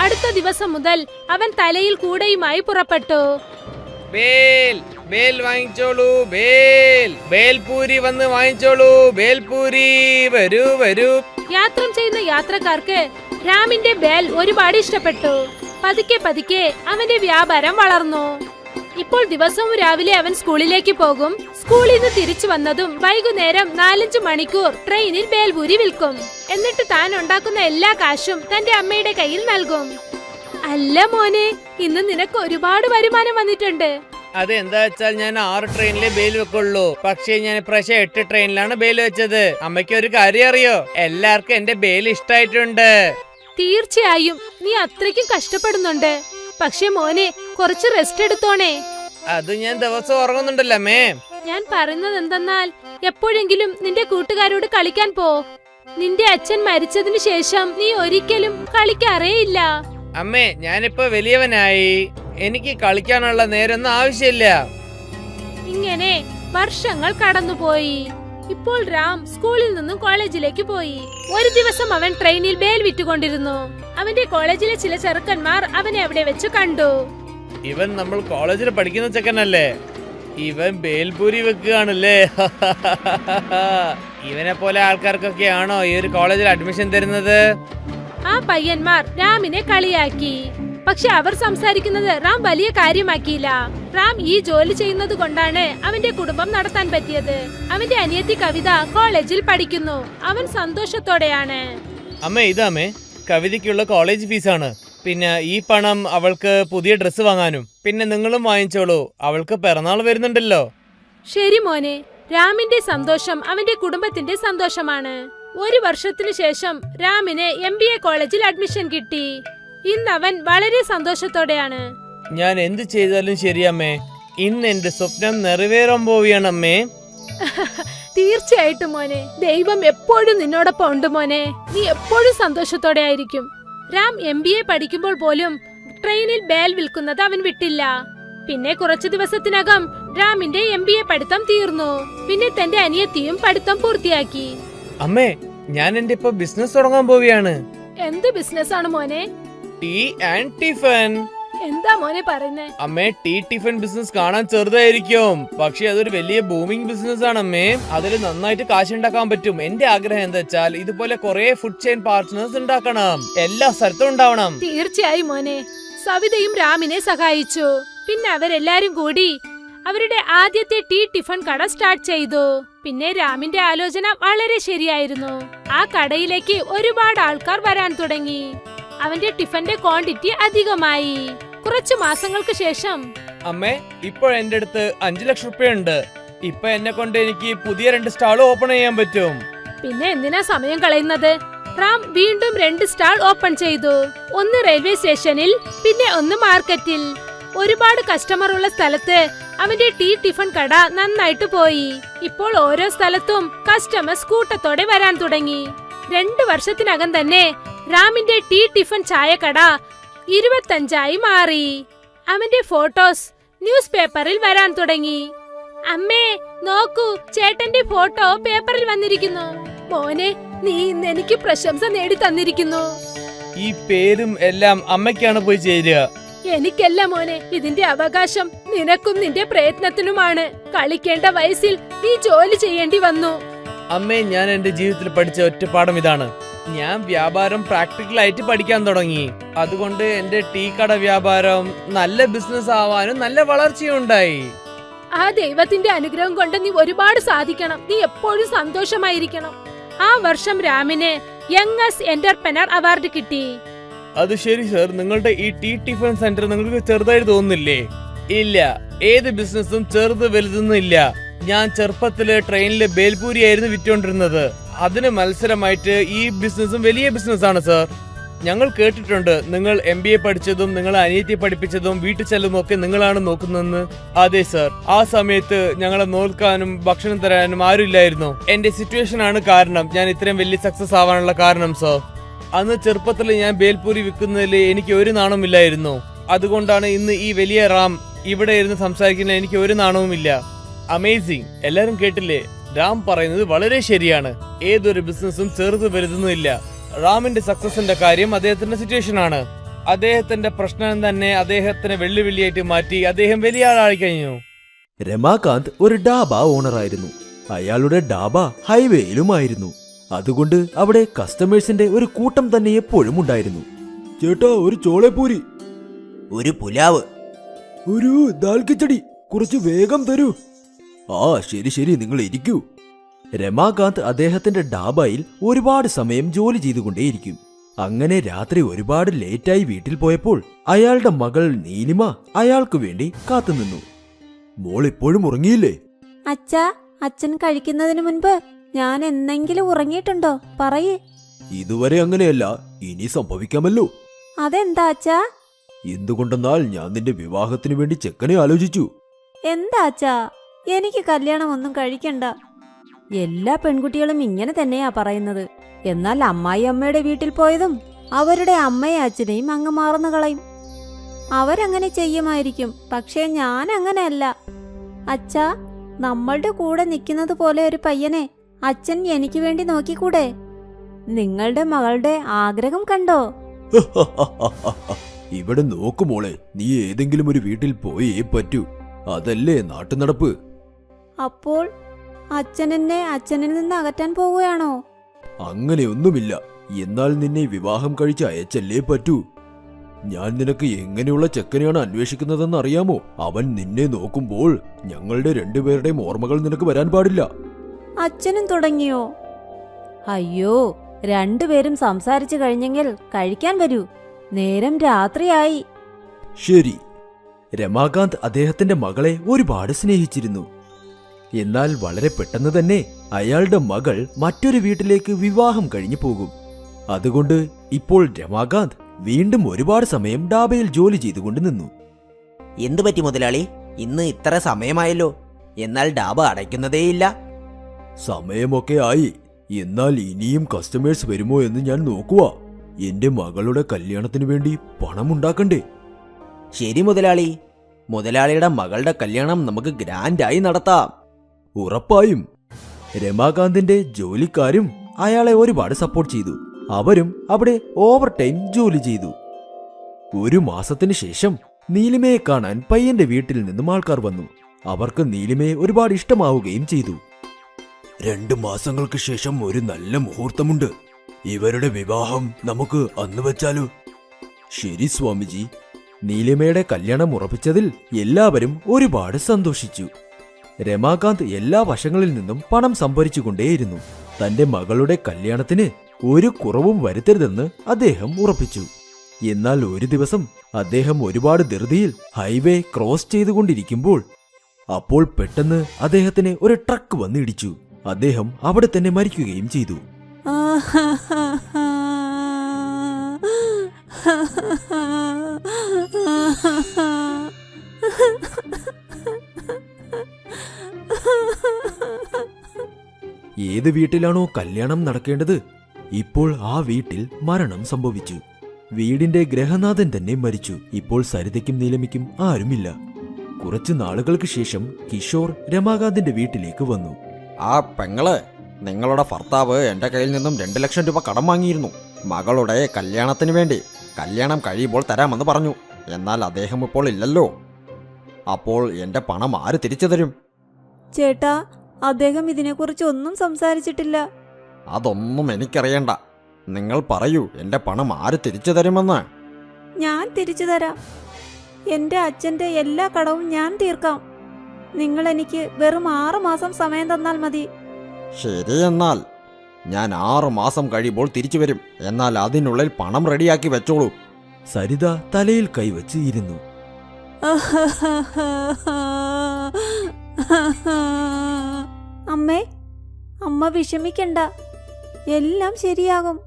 അടുത്ത ദിവസം മുതൽ അവൻ തലയിൽ കൂടയുമായി പുറപ്പെട്ടു. ബേൽ ബേൽ വാങ്ങിച്ചോളൂ, ബേൽ ബേൽപൂരി വന്ന് വാങ്ങിച്ചോളൂ, ബേൽപൂരി വരൂ വരൂ. യാത്ര ചെയ്യുന്ന യാത്രക്കാർക്ക് രാമിന്റെ ബേൽ ഒരുപാട് ഇഷ്ടപ്പെട്ടു. പതുക്കെ പതുക്കെ അവന്റെ വ്യാപാരം വളർന്നു. ഇപ്പോൾ ദിവസവും രാവിലെ അവൻ സ്കൂളിലേക്ക് പോകും. സ്കൂളിൽ നിന്ന് തിരിച്ചു വന്നതും വൈകുന്നേരം 4-5 മണിക്കൂർ ട്രെയിനിൽ ബേൽപൂരി വിൽക്കും. എന്നിട്ട് താൻ ഉണ്ടാക്കുന്ന എല്ലാ കാശും തന്റെ അമ്മയുടെ കയ്യിൽ നൽകും. അല്ല മോനെ, ഇന്ന് നിനക്ക് ഒരുപാട് വരുമാനം വന്നിട്ടുണ്ട്. അതെന്താ വെച്ചാൽ ഞാൻ 6 ട്രെയിനിലെ ബേൽ വെക്കുള്ളൂ. പക്ഷേ ഞാൻ ഇപ്രാവശ്യം 8 ട്രെയിനിലാണ് ബേൽ വെച്ചത്. അമ്മയ്ക്ക് ഒരു കാര്യം അറിയോ? എല്ലാവർക്കും എന്റെ ബേൽ ഇഷ്ടായിട്ടുണ്ട്. തീർച്ചയായും നീ അത്രയ്ക്കും കഷ്ടപ്പെടുന്നുണ്ട്. പക്ഷെ മോനെ, കുറച്ച് റെസ്റ്റ് എടുത്തോണേ. അത് ഞാൻ ദിവസം ഉറങ്ങുന്നുണ്ടല്ലോ അമ്മേ. ഞാൻ പറയുന്നത് എന്തെന്നാൽ, എപ്പോഴെങ്കിലും നിന്റെ കൂട്ടുകാരോട് കളിക്കാൻ പോ. നിന്റെ അച്ഛൻ മരിച്ചതിനു ശേഷം നീ ഒരിക്കലും കളിക്കാറേയില്ല. അമ്മേ, ഞാനിപ്പോ വലിയവനായി, എനിക്ക് കളിക്കാനുള്ള നേരൊന്നും ആവശ്യമില്ല. ഇങ്ങനെ വർഷങ്ങൾ കടന്നുപോയി. ഇപ്പോൾ രാം സ്കൂളിൽ നിന്നും കോളേജിലേക്ക് പോയി. ഒരു ദിവസം അവൻ ട്രെയിനിൽ ബേൽ വിറ്റുകൊണ്ടിരുന്നു. അവന്റെ കോളേജിലെ ചില ചെറുക്കന്മാർ അവനെ അവിടെ വെച്ച് കണ്ടു. ഇവൻ നമ്മൾ കോളേജിൽ പഠിക്കുന്ന ചെക്കനല്ലേ? ഇവൻ ബേൽപൂരി വെക്കുകയാണല്ലേ? ഇവനെ പോലെ ആൾക്കാർക്കൊക്കെയാണോ ഈ ഒരു കോളേജിൽ അഡ്മിഷൻ തരുന്നത്? ആ പയ്യന്മാർ രാമിനെ കളിയാക്കി. പക്ഷെ അവർ സംസാരിക്കുന്നത് റാം വലിയ കാര്യമാക്കിയില്ല. റാം ഈ ജോലി ചെയ്യുന്നത് കൊണ്ടാണ് അവന്റെ കുടുംബം നടത്താൻ പറ്റിയത്. അവന്റെ അനിയത്തി കവിത കോളേജിൽ പഠിക്കുന്നു. അവൻ സന്തോഷത്തോടെയാണ്. അമ്മേ, ഇതാമേ കവിതയ്ക്കുള്ള കോളേജ് ഫീസാണ്. പിന്നെ ഈ പണം അവൾക്ക് പുതിയ ഡ്രസ്സ് വാങ്ങാനും. പിന്നെ നിങ്ങളും വാങ്ങിച്ചോളൂ, അവൾക്ക് പിറന്നാൾ വരുന്നുണ്ടല്ലോ. ശരി മോനെ. രാമിന്റെ സന്തോഷം അവന്റെ കുടുംബത്തിന്റെ സന്തോഷമാണ്. 1 വർഷത്തിനു ശേഷം രാമിന് MBA കോളേജിൽ അഡ്മിഷൻ കിട്ടി. ഇന്ന് അവൻ വളരെ സന്തോഷത്തോടെയാണ്. ഞാൻ എന്ത് ചെയ്താലും ശരിയമ്മേ, ഇന്ന് എന്റെ സ്വപ്നം നിറവേറാൻ പോവുകയാണ് അമ്മേ. തീർച്ചയായിട്ടും മോനെ, ദൈവം എപ്പോഴും നിന്നോടൊപ്പം ഉണ്ട് മോനെ. നീ എപ്പോഴും സന്തോഷത്തോടെ ആയിരിക്കും. രാം MBA പഠിക്കുമ്പോൾ പോലും ട്രെയിനിൽ ബേൽ വിൽക്കുന്നത് അവൻ വിട്ടില്ല. പിന്നെ കുറച്ചു ദിവസത്തിനകം രാമിന്റെ MBA പഠിത്തം തീർന്നു. പിന്നെ തന്റെ അനിയത്തിയും പഠിത്തം പൂർത്തിയാക്കി. അമ്മേ, ഞാൻ എന്റെ ഇപ്പൊ ബിസിനസ് തുടങ്ങാൻ പോവുകയാണ്. എന്ത് ബിസിനസ് ആണ് മോനെ? Tea and tiffin. എന്താ മോനെ പറയുന്നേ? അമ്മേ, ടീ ടിഫൻ ബിസിനസ് കാണാൻ ചെറുതായിരിക്കും, പക്ഷെ അതൊരു വലിയ ബൂമിംഗ് ബിസിനസ് ആണ് അമ്മേ. അതിൽ നന്നായിട്ട് കാശുണ്ടാക്കാൻ പറ്റും. എന്റെ ആഗ്രഹം എന്താ വെച്ചാൽ ഇതുപോലെ കുറെ ഫുഡ് ചെയിൻ പാർട്ട്നേഴ്സ് ഉണ്ടാക്കണം, എല്ലാ സ്ഥലത്തും ഉണ്ടാവണം. തീർച്ചയായും മോനെ. സവിതയും രാമിനെ സഹായിച്ചു. പിന്നെ അവരെല്ലാരും കൂടി അവരുടെ ആദ്യത്തെ ടീ ടിഫൻ കട സ്റ്റാർട്ട് ചെയ്തു. പിന്നെ രാമിന്റെ ആലോചന വളരെ ശരിയായിരുന്നു. ആ കടയിലേക്ക് ഒരുപാട് ആൾക്കാർ വരാൻ തുടങ്ങി. അവന്റെ ടിഫന്റെ ക്വാണ്ടിറ്റി അധികമായി. കുറച്ചു മാസങ്ങൾക്ക് ശേഷം അമ്മേ, ഇപ്പോൾ എന്റെ അടുത്ത് 5 ലക്ഷം രൂപ ഉണ്ട്. ഇപ്പൊ എന്നെ കൊണ്ട് എനിക്ക് പുതിയ 2 സ്റ്റാൾ ഓപ്പൺ ചെയ്യാൻ പറ്റും. പിന്നെ എന്തിനാ സമയം കളയുന്നത്? റാം വീണ്ടും 2 സ്റ്റാൾ ഓപ്പൺ ചെയ്തു. ഒന്ന് റെയിൽവേ സ്റ്റേഷനിൽ, പിന്നെ ഒന്ന് മാർക്കറ്റിൽ. ഒരുപാട് കസ്റ്റമർ ഉള്ള സ്ഥലത്ത് അവന്റെ ടീ ടിഫൻ കട നന്നായിട്ട് പോയി. ഇപ്പോൾ ഓരോ സ്ഥലത്തും കസ്റ്റമേഴ്സ് കൂട്ടത്തോടെ വരാൻ തുടങ്ങി. 2 വർഷത്തിനകം തന്നെ രാമിന്റെ ടീ ടിഫൻ ചായക്കട 25 മാറി. അവന്റെ ഫോട്ടോസ് ന്യൂസ് പേപ്പറിൽ വരാൻ തുടങ്ങി. അമ്മേ, നോക്കൂ, ചേട്ടന്റെ ഫോട്ടോ പേപ്പറിൽ വന്നിരിക്കുന്നു. മോനെ, നീ ഇന്ന് എനിക്ക് പ്രശംസ നേടി തന്നിരിക്കുന്നു. ഈ പേരും എല്ലാം അമ്മയ്ക്കാണ് പോയി ചേരുക. എനിക്കല്ല മോനെ, ഇതിന്റെ അവകാശം നിനക്കും നിന്റെ പ്രയത്നത്തിനുമാണ്. കളിക്കേണ്ട വയസ്സിൽ നീ ജോലി ചെയ്യേണ്ടി വന്നു. അമ്മേ, ഞാൻ എന്റെ ജീവിതത്തിൽ പഠിച്ച ഒറ്റപ്പാഠം ഇതാണ്. ഞാൻ വ്യാപാരം പ്രാക്ടിക്കലായിട്ട് പഠിക്കാൻ തുടങ്ങി. അതുകൊണ്ട് എന്റെ ടീ കട വ്യാപാരം നല്ല ബിസിനസ് ആവാനും നല്ല വളർച്ചയും ഉണ്ടായി. ആ ദൈവത്തിന്റെ അനുഗ്രഹം കൊണ്ട് നീ ഒരുപാട് സാധിക്കണം. നീ എപ്പോഴും സന്തോഷമായിരിക്കണം. ആ വർഷം രാമിന് യങ്ങസ്റ്റ് എന്റർപ്രനർ അവാർഡ് കിട്ടി. അത് ശരി സർ, നിങ്ങളുടെ ഈ ടിഫിൻ സെന്റർ നിങ്ങൾക്ക് ചെറുതായിട്ട് തോന്നുന്നില്ലേ? ഇല്ല, ഏത് ബിസിനസ്സും ചെറുത് വലുതൊന്നുമില്ല. ഞാൻ ചെറുപ്പത്തില് ട്രെയിനില് ബേൽപൂരി ആയിരുന്നു വിറ്റോണ്ടിരുന്നത്. അതിന് മത്സരമായിട്ട് ഈ ബിസിനസ്സും വലിയ ബിസിനസ്സാണ് സർ. ഞങ്ങൾ കേട്ടിട്ടുണ്ട് നിങ്ങൾ MBA പഠിച്ചതും നിങ്ങളെ അനിയത്തി പഠിപ്പിച്ചതും വീട്ടിൽ ചെല്ലുമോ ഒക്കെ നിങ്ങളാണ് നോക്കുന്നതെന്ന്. അതെ സർ, ആ സമയത്ത് ഞങ്ങളെ നോക്കാനും ഭക്ഷണം തരാനും ആരുമില്ലായിരുന്നു. എന്റെ സിറ്റുവേഷൻ ആണ് കാരണം ഞാൻ ഇത്രയും വലിയ സക്സസ് ആവാനുള്ള കാരണം സർ. അന്ന് ചെറുപ്പത്തിൽ ഞാൻ ബേൽപൂരി വിൽക്കുന്നതിൽ എനിക്ക് ഒരു നാണവുമില്ലായിരുന്നു. അതുകൊണ്ടാണ് ഇന്ന് ഈ വലിയ റാം ഇവിടെ ഇരുന്ന് സംസാരിക്കുന്ന എനിക്ക് ഒരു നാണവുമില്ല. അമേസിംഗ്, എല്ലാരും കേട്ടില്ലേ? രാം പറയുന്നത് വളരെ ശരിയാണ്. ഏതൊരു ബിസിനസ്സും ചെറുത് വലുതൊന്നുമില്ല. റാമിന്റെ സക്സസിന്റെ കാര്യം അദ്ദേഹത്തിന്റെ സിറ്റുവേഷൻ ആണ്. അദ്ദേഹത്തിന്റെ പ്രശ്നം തന്നെ അദ്ദേഹത്തിന് വെല്ലുവിളിയായിട്ട് മാറ്റി അദ്ദേഹം വലിയ ആളായി കഴിഞ്ഞു. രമാകാന്ത് ഒരു ഡാബ ഓണറായിരുന്നു. അയാളുടെ ഡാബ ഹൈവേയിലുമായിരുന്നു. അതുകൊണ്ട് അവിടെ കസ്റ്റമേഴ്സിന്റെ ഒരു കൂട്ടം തന്നെ എപ്പോഴും ഉണ്ടായിരുന്നു. ചേട്ടാ, ഒരു ചോളപ്പൂരി, ഒരു പുലാവ്, ഒരു ദാൽ കിച്ചടി, കുറച്ച് വേഗം തരൂ. ആ ശരി ശരി, നിങ്ങൾ ഇരിക്കൂ. രമാകാന്ത് അദ്ദേഹത്തിന്റെ ഡാബയിൽ ഒരുപാട് സമയം ജോലി ചെയ്തുകൊണ്ടേയിരിക്കും. അങ്ങനെ രാത്രി ഒരുപാട് ലേറ്റായി വീട്ടിൽ പോയപ്പോൾ അയാളുടെ മകൾ നീലിമ അയാൾക്ക് വേണ്ടി കാത്തുനിന്നു. മോൾ ഇപ്പോഴും ഉറങ്ങിയില്ലേ? അച്ഛാ, അച്ഛൻ കഴിക്കുന്നതിന് മുൻപ് ഞാൻ എന്നെങ്കിലും ഉറങ്ങിയിട്ടുണ്ടോ? പറയേ. ഇതുവരെ അങ്ങനെയല്ല, ഇനി സംഭവിക്കാമല്ലോ. അതെന്താ അച്ഛാ? എന്തുകൊണ്ടെന്നാൽ ഞാൻ നിന്റെ വിവാഹത്തിനു വേണ്ടി ചെക്കനെ ആലോചിച്ചു. എന്താ അച്ഛാ, എനിക്ക് കല്യാണം ഒന്നും കഴിക്കണ്ട. എല്ലാ പെൺകുട്ടികളും ഇങ്ങനെ തന്നെയാ പറയുന്നത്. എന്നാൽ അമ്മായി അമ്മയുടെ വീട്ടിൽ പോയതും അവരുടെ അമ്മയും അച്ഛനെയും അങ്ങ് മറന്നു കളയും. അവരങ്ങനെ ചെയ്യുമായിരിക്കും, പക്ഷേ ഞാൻ അങ്ങനെയല്ല. അച്ഛാ, നമ്മളുടെ കൂടെ നിൽക്കുന്നത് പോലെ ഒരു പയ്യനെ അച്ഛൻ എനിക്ക് വേണ്ടി നോക്കിക്കൂടെ? നിങ്ങളുടെ മകളുടെ ആഗ്രഹം കണ്ടോ? ഇവിടെ നോക്കുമോളെ, നീ ഏതെങ്കിലും ഒരു വീട്ടിൽ പോയേ പറ്റൂ. അതല്ലേ നാട്ടുനടപ്പ്. അപ്പോൾ അച്ഛൻ എന്നെ അച്ഛനിൽ നിന്ന് അകറ്റാൻ പോവുകയാണോ? അങ്ങനെയൊന്നുമില്ല. എന്നാൽ നിന്നെ വിവാഹം കഴിച്ച് അയച്ചല്ലേ പറ്റൂ. ഞാൻ നിനക്ക് എങ്ങനെയുള്ള ചെക്കനെയാണ് അന്വേഷിക്കുന്നതെന്ന് അറിയാമോ? അവൻ നിന്നെ നോക്കുമ്പോൾ ഞങ്ങളുടെ രണ്ടുപേരുടെയും ഓർമ്മകൾ നിനക്ക് വരാൻ പാടില്ല. അച്ഛനും തുടങ്ങിയോ? അയ്യോ, രണ്ടുപേരും സംസാരിച്ചു കഴിഞ്ഞെങ്കിൽ കഴിക്കാൻ വരൂ. നേരം രാത്രിയായി. ശരി. രമാകാന്ത് അദ്ദേഹത്തിന്റെ മകളെ ഒരുപാട് സ്നേഹിച്ചിരുന്നു. എന്നാൽ വളരെ പെട്ടെന്ന് തന്നെ അയാളുടെ മകൾ മറ്റൊരു വീട്ടിലേക്ക് വിവാഹം കഴിഞ്ഞു പോകും. അതുകൊണ്ട് ഇപ്പോൾ രമാകാന്ത് വീണ്ടും ഒരുപാട് സമയം ഡാബയിൽ ജോലി ചെയ്തുകൊണ്ട് നിന്നു. എന്തു പറ്റി മുതലാളി? ഇന്ന് ഇത്ര സമയമായല്ലോ, എന്നാൽ ഡാബ അടയ്ക്കുന്നതേയില്ല. സമയമൊക്കെ ആയി, എന്നാൽ ഇനിയും കസ്റ്റമേഴ്സ് വരുമോ എന്ന് ഞാൻ നോക്കുക. എന്റെ മകളുടെ കല്യാണത്തിനു വേണ്ടി പണമുണ്ടാക്കണ്ടേ? ശരി മുതലാളി, മുതലാളിയുടെ മകളുടെ കല്യാണം നമുക്ക് ഗ്രാൻഡായി നടത്താം. ഉറപ്പായും. രമാകാന്തിന്റെ ജോലിക്കാരും അയാളെ ഒരുപാട് സപ്പോർട്ട് ചെയ്തു. അവരും അവിടെ ഓവർ ടൈം ജോലി ചെയ്തു. ഒരു മാസത്തിന് ശേഷം നീലിമയെ കാണാൻ പയ്യന്റെ വീട്ടിൽ നിന്നും ആൾക്കാർ വന്നു. അവർക്ക് നീലിമയെ ഒരുപാട് ഇഷ്ടമാവുകയും ചെയ്തു. 2 മാസങ്ങൾക്ക് ശേഷം ഒരു നല്ല മുഹൂർത്തമുണ്ട്. ഇവരുടെ വിവാഹം നമുക്ക് അന്ന് വെച്ചാലോ? ശരി സ്വാമിജി. നീലിമയുടെ കല്യാണം ഉറപ്പിച്ചതിൽ എല്ലാവരും ഒരുപാട് സന്തോഷിച്ചു. രമാകാന്ത് എല്ലാ വശങ്ങളിൽ നിന്നും പണം സംഭരിച്ചുകൊണ്ടേയിരുന്നു. തന്റെ മകളുടെ കല്യാണത്തിന് ഒരു കുറവും വരുത്തരുതെന്ന് അദ്ദേഹം ഉറപ്പിച്ചു. എന്നാൽ ഒരു ദിവസം അദ്ദേഹം ഒരുപാട് ധൃതിയിൽ ഹൈവേ ക്രോസ് ചെയ്തുകൊണ്ടിരിക്കുമ്പോൾ അപ്പോൾ പെട്ടെന്ന് അദ്ദേഹത്തിന് ഒരു ട്രക്ക് വന്നിടിച്ചു. അദ്ദേഹം അവിടെ തന്നെ മരിക്കുകയും ചെയ്തു. ഏത് വീട്ടിലാണോ കല്യാണം നടക്കേണ്ടത്, ഇപ്പോൾ ആ വീട്ടിൽ മരണം സംഭവിച്ചു. വീടിന്റെ ഗ്രഹനാഥൻ തന്നെ മരിച്ചു. ഇപ്പോൾ സരിതയ്ക്കും നീലമിക്കും ആരുമില്ല. കുറച്ചു നാളുകൾക്ക് ശേഷം കിഷോർ രമാകാന്തിന്റെ വീട്ടിലേക്ക് വന്നു. ആ പെങ്ങള്, നിങ്ങളുടെ ഭർത്താവ് എന്റെ കയ്യിൽ നിന്നും 2 ലക്ഷം രൂപ കടം വാങ്ങിയിരുന്നു. മകളുടെ കല്യാണത്തിന് വേണ്ടി. കല്യാണം കഴിയുമ്പോൾ തരാമെന്ന് പറഞ്ഞു. എന്നാൽ അദ്ദേഹം ഇപ്പോൾ ഇല്ലല്ലോ. അപ്പോൾ എന്റെ പണം ആര് തിരിച്ചു തരും? ചേട്ടാ, അദ്ദേഹം ഇതിനെക്കുറിച്ച് ഒന്നും സംസാരിച്ചിട്ടില്ല. അതൊന്നും എനിക്കറിയണ്ട. നിങ്ങൾ പറയൂ, എന്റെ പണം ആര് തിരിച്ചു തരുമെന്ന്. ഞാൻ തിരിച്ചു തരാം. എന്റെ അച്ഛന്റെ എല്ലാ കടവും ഞാൻ തീർക്കാം. നിങ്ങൾ എനിക്ക് വെറും 6 മാസം സമയം തന്നാൽ മതി. ശരി, എന്നാൽ ഞാൻ 6 മാസം കഴിയുമ്പോൾ തിരിച്ചു വരും. എന്നാൽ അതിനുള്ളിൽ പണം റെഡിയാക്കി വെച്ചോളൂ. സരിത തലയിൽ കൈവച്ച് ഇരുന്നു. അമ്മേ, അമ്മ വിഷമിക്കണ്ട, എല്ലാം ശരിയാകും.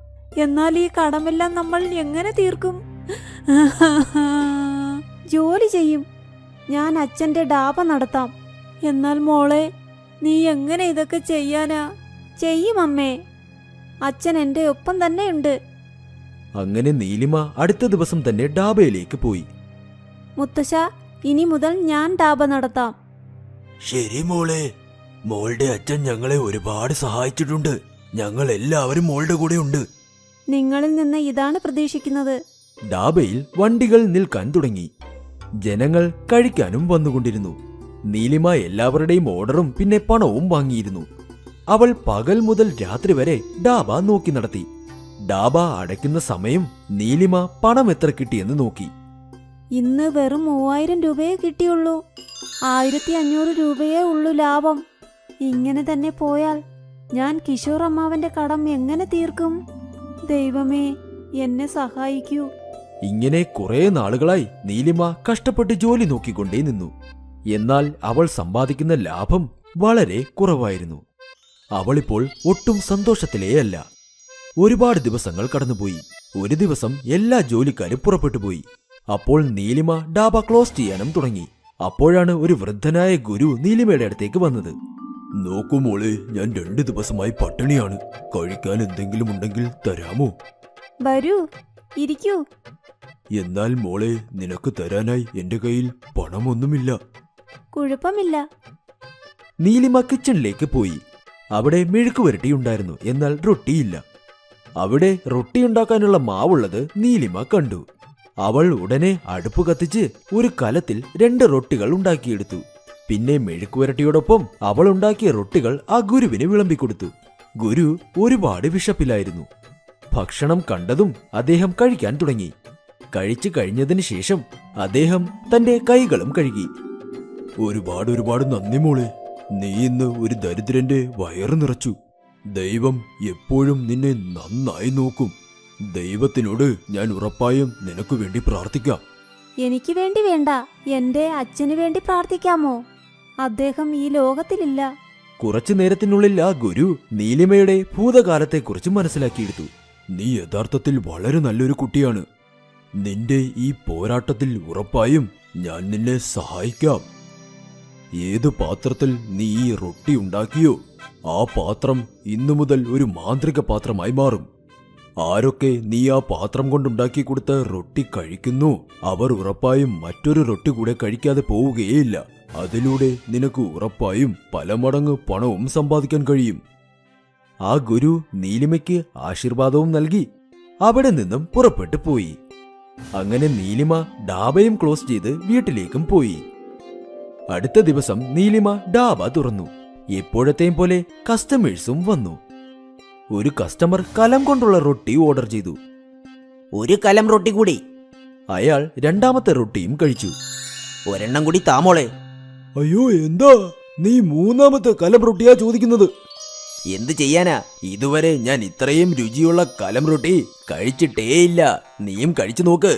എന്നാൽ ഈ കടമെല്ലാം നമ്മൾ എങ്ങനെ തീർക്കും? ജോലി ചെയ്യും, ഞാൻ അച്ഛന്റെ ഡാബ നടത്താം. എന്നാൽ മോളെ, നീ എങ്ങനെ ഇതൊക്കെ ചെയ്യാനാ? ചെയ്യും അമ്മേ, അച്ഛൻ എന്റെ ഒപ്പം തന്നെയുണ്ട്. അങ്ങനെ നീലിമ അടുത്ത ദിവസം തന്നെ ഡാബയിലേക്ക് പോയി. മുത്തശ്ശ, ഇനി മുതൽ ഞാൻ ഡാബ നടത്താം. ശരി മോളെ, മോളുടെ അച്ഛൻ ഞങ്ങളെ ഒരുപാട് സഹായിച്ചിട്ടുണ്ട്. ഞങ്ങൾ എല്ലാവരും മോളുടെ കൂടെ ഉണ്ട്. നിങ്ങളിൽ നിന്ന് ഇതാണ് പ്രതീക്ഷിക്കുന്നത്. ഡാബയിൽ വണ്ടികൾ നിൽക്കാൻ തുടങ്ങി. ജനങ്ങൾ കഴിക്കാനും വന്നുകൊണ്ടിരുന്നു. നീലിമ എല്ലാവരുടെയും ഓർഡറും പിന്നെ പണവും വാങ്ങിയിരുന്നു. അവൾ പകൽ മുതൽ രാത്രി വരെ ഡാബ നോക്കി നടത്തി. ഡാബ അടയ്ക്കുന്ന സമയം നീലിമ പണം എത്ര കിട്ടിയെന്ന് നോക്കി. ഇന്ന് വെറും 3000 രൂപയെ കിട്ടിയുള്ളൂ. 1500 രൂപയേ ഉള്ളൂ ലാഭം. ഇങ്ങനെ തന്നെ പോയാൽ ഞാൻ കിഷോർ അമ്മാവന്റെ കടം എങ്ങനെ തീർക്കും? ദൈവമേ, എന്നെ സഹായിക്കൂ. ഇങ്ങനെ കുറെ നാളുകളായി നീലിമ കഷ്ടപ്പെട്ട് ജോലി നോക്കിക്കൊണ്ടേ നിന്നു. എന്നാൽ അവൾ സമ്പാദിക്കുന്ന ലാഭം വളരെ കുറവായിരുന്നു. അവളിപ്പോൾ ഒട്ടും സന്തോഷത്തിലേയല്ല. ഒരുപാട് ദിവസങ്ങൾ കടന്നുപോയി. ഒരു ദിവസം എല്ലാ ജോലിക്കാരും പുറപ്പെട്ടുപോയി. അപ്പോൾ നീലിമ ഡാബ ക്ലോസ് ചെയ്യാനും തുടങ്ങി. അപ്പോഴാണ് ഒരു വൃദ്ധനായ ഗുരു നീലിമയുടെ അടുത്തേക്ക് വന്നത്. നോക്കൂ മോളെ, ഞാൻ 2 ദിവസമായി പട്ടിണിയാണ്. കഴിക്കാൻ എന്തെങ്കിലും ഉണ്ടെങ്കിൽ തരാമോ? വരൂ, ഇരിക്കൂ. എന്നാൽ മോളെ, നിനക്ക് തരാനായി എന്റെ കയ്യിൽ പണമൊന്നുമില്ല. കുഴപ്പമില്ല. നീലിമ കിച്ചണിലേക്ക് പോയി. അവിടെ മെഴുക്കുവരട്ടിയുണ്ടായിരുന്നു, എന്നാൽ റൊട്ടിയില്ല. അവിടെ റൊട്ടിയുണ്ടാക്കാനുള്ള മാവുള്ളത് നീലിമ കണ്ടു. അവൾ ഉടനെ അടുപ്പ് കത്തിച്ച് ഒരു കലത്തിൽ 2 റൊട്ടികൾ ഉണ്ടാക്കിയെടുത്തു. പിന്നെ മെഴുക്കുവരട്ടിയോടൊപ്പം അവൾ ഉണ്ടാക്കിയ റൊട്ടികൾ ആ ഗുരുവിന് വിളമ്പിക്കൊടുത്തു. ഗുരു ഒരുപാട് വിശപ്പിലായിരുന്നു. ഭക്ഷണം കണ്ടതും അദ്ദേഹം കഴിക്കാൻ തുടങ്ങി. കഴിച്ചു കഴിഞ്ഞതിന് ശേഷം അദ്ദേഹം തന്റെ കൈകളും കഴുകി. ഒരുപാട് നന്ദി മോളെ, നീ ഇന്ന് ഒരു ദരിദ്രന്റെ വയറ് നിറച്ചു. ദൈവം എപ്പോഴും നിന്നെ നന്നായി നോക്കും. ദൈവത്തിനോട് ഞാൻ ഉറപ്പായും നിനക്ക് വേണ്ടി പ്രാർത്ഥിക്കാം. എനിക്ക് വേണ്ടി വേണ്ട, എന്റെ അച്ഛന് വേണ്ടി പ്രാർത്ഥിക്കാമോ? അദ്ദേഹം ഈ ലോകത്തിലില്ല. കുറച്ചു നേരത്തിനുള്ളിൽ ആ ഗുരു നീലിമയുടെ ഭൂതകാലത്തെക്കുറിച്ച് മനസ്സിലാക്കിയെടുത്തു. നീ യഥാർത്ഥത്തിൽ വളരെ നല്ലൊരു കുട്ടിയാണ്. നിന്റെ ഈ പോരാട്ടത്തിൽ ഉറപ്പായും ഞാൻ നിന്നെ സഹായിക്കാം. ഏതു പാത്രത്തിൽ നീ ഈ റൊട്ടി ഉണ്ടാക്കിയോ, ആ പാത്രം ഇന്നു മുതൽ ഒരു മാന്ത്രിക പാത്രമായി മാറും. ആരൊക്കെ നീ ആ പാത്രം കൊണ്ടുണ്ടാക്കി കൊടുത്ത റൊട്ടി കഴിക്കുന്നു, അവർ ഉറപ്പായും മറ്റൊരു റൊട്ടി കൂടെ കഴിക്കാതെ പോവുകയേയില്ല. അതിലൂടെ നിനക്ക് ഉറപ്പായും പല മടങ്ങ് പണവും സമ്പാദിക്കാൻ കഴിയും. ആ ഗുരു നീലിമയ്ക്ക് ആശീർവാദവും നൽകി അവിടെ നിന്നും പുറപ്പെട്ടു പോയി. അങ്ങനെ നീലിമ ഡാബയും ക്ലോസ് ചെയ്ത് വീട്ടിലേക്കും പോയി. അടുത്ത ദിവസം നീലിമ ഡാബ തുറന്നു. എപ്പോഴത്തെയും പോലെ കസ്റ്റമേഴ്സും വന്നു. ഒരു കസ്റ്റമർ കലം കൊണ്ടുള്ള റൊട്ടി ഓർഡർ ചെയ്തു. ഒരു കലം റൊട്ടി കൂടി. അയാൾ 2ാമത്തെ റൊട്ടിയും കഴിച്ചു. ഒരെണ്ണം കൂടി താമോളെ. അയ്യോ, എന്താ നീ 3ാമത്തെ കലം റൊട്ടിയാ ചോദിക്കുന്നത്? എന്ത് ചെയ്യാനാ, ഇതുവരെ ഞാൻ ഇത്രയും രുചിയുള്ള കലം റൊട്ടി കഴിച്ചിട്ടേയില്ല. നീയും കഴിച്ചു നോക്ക്.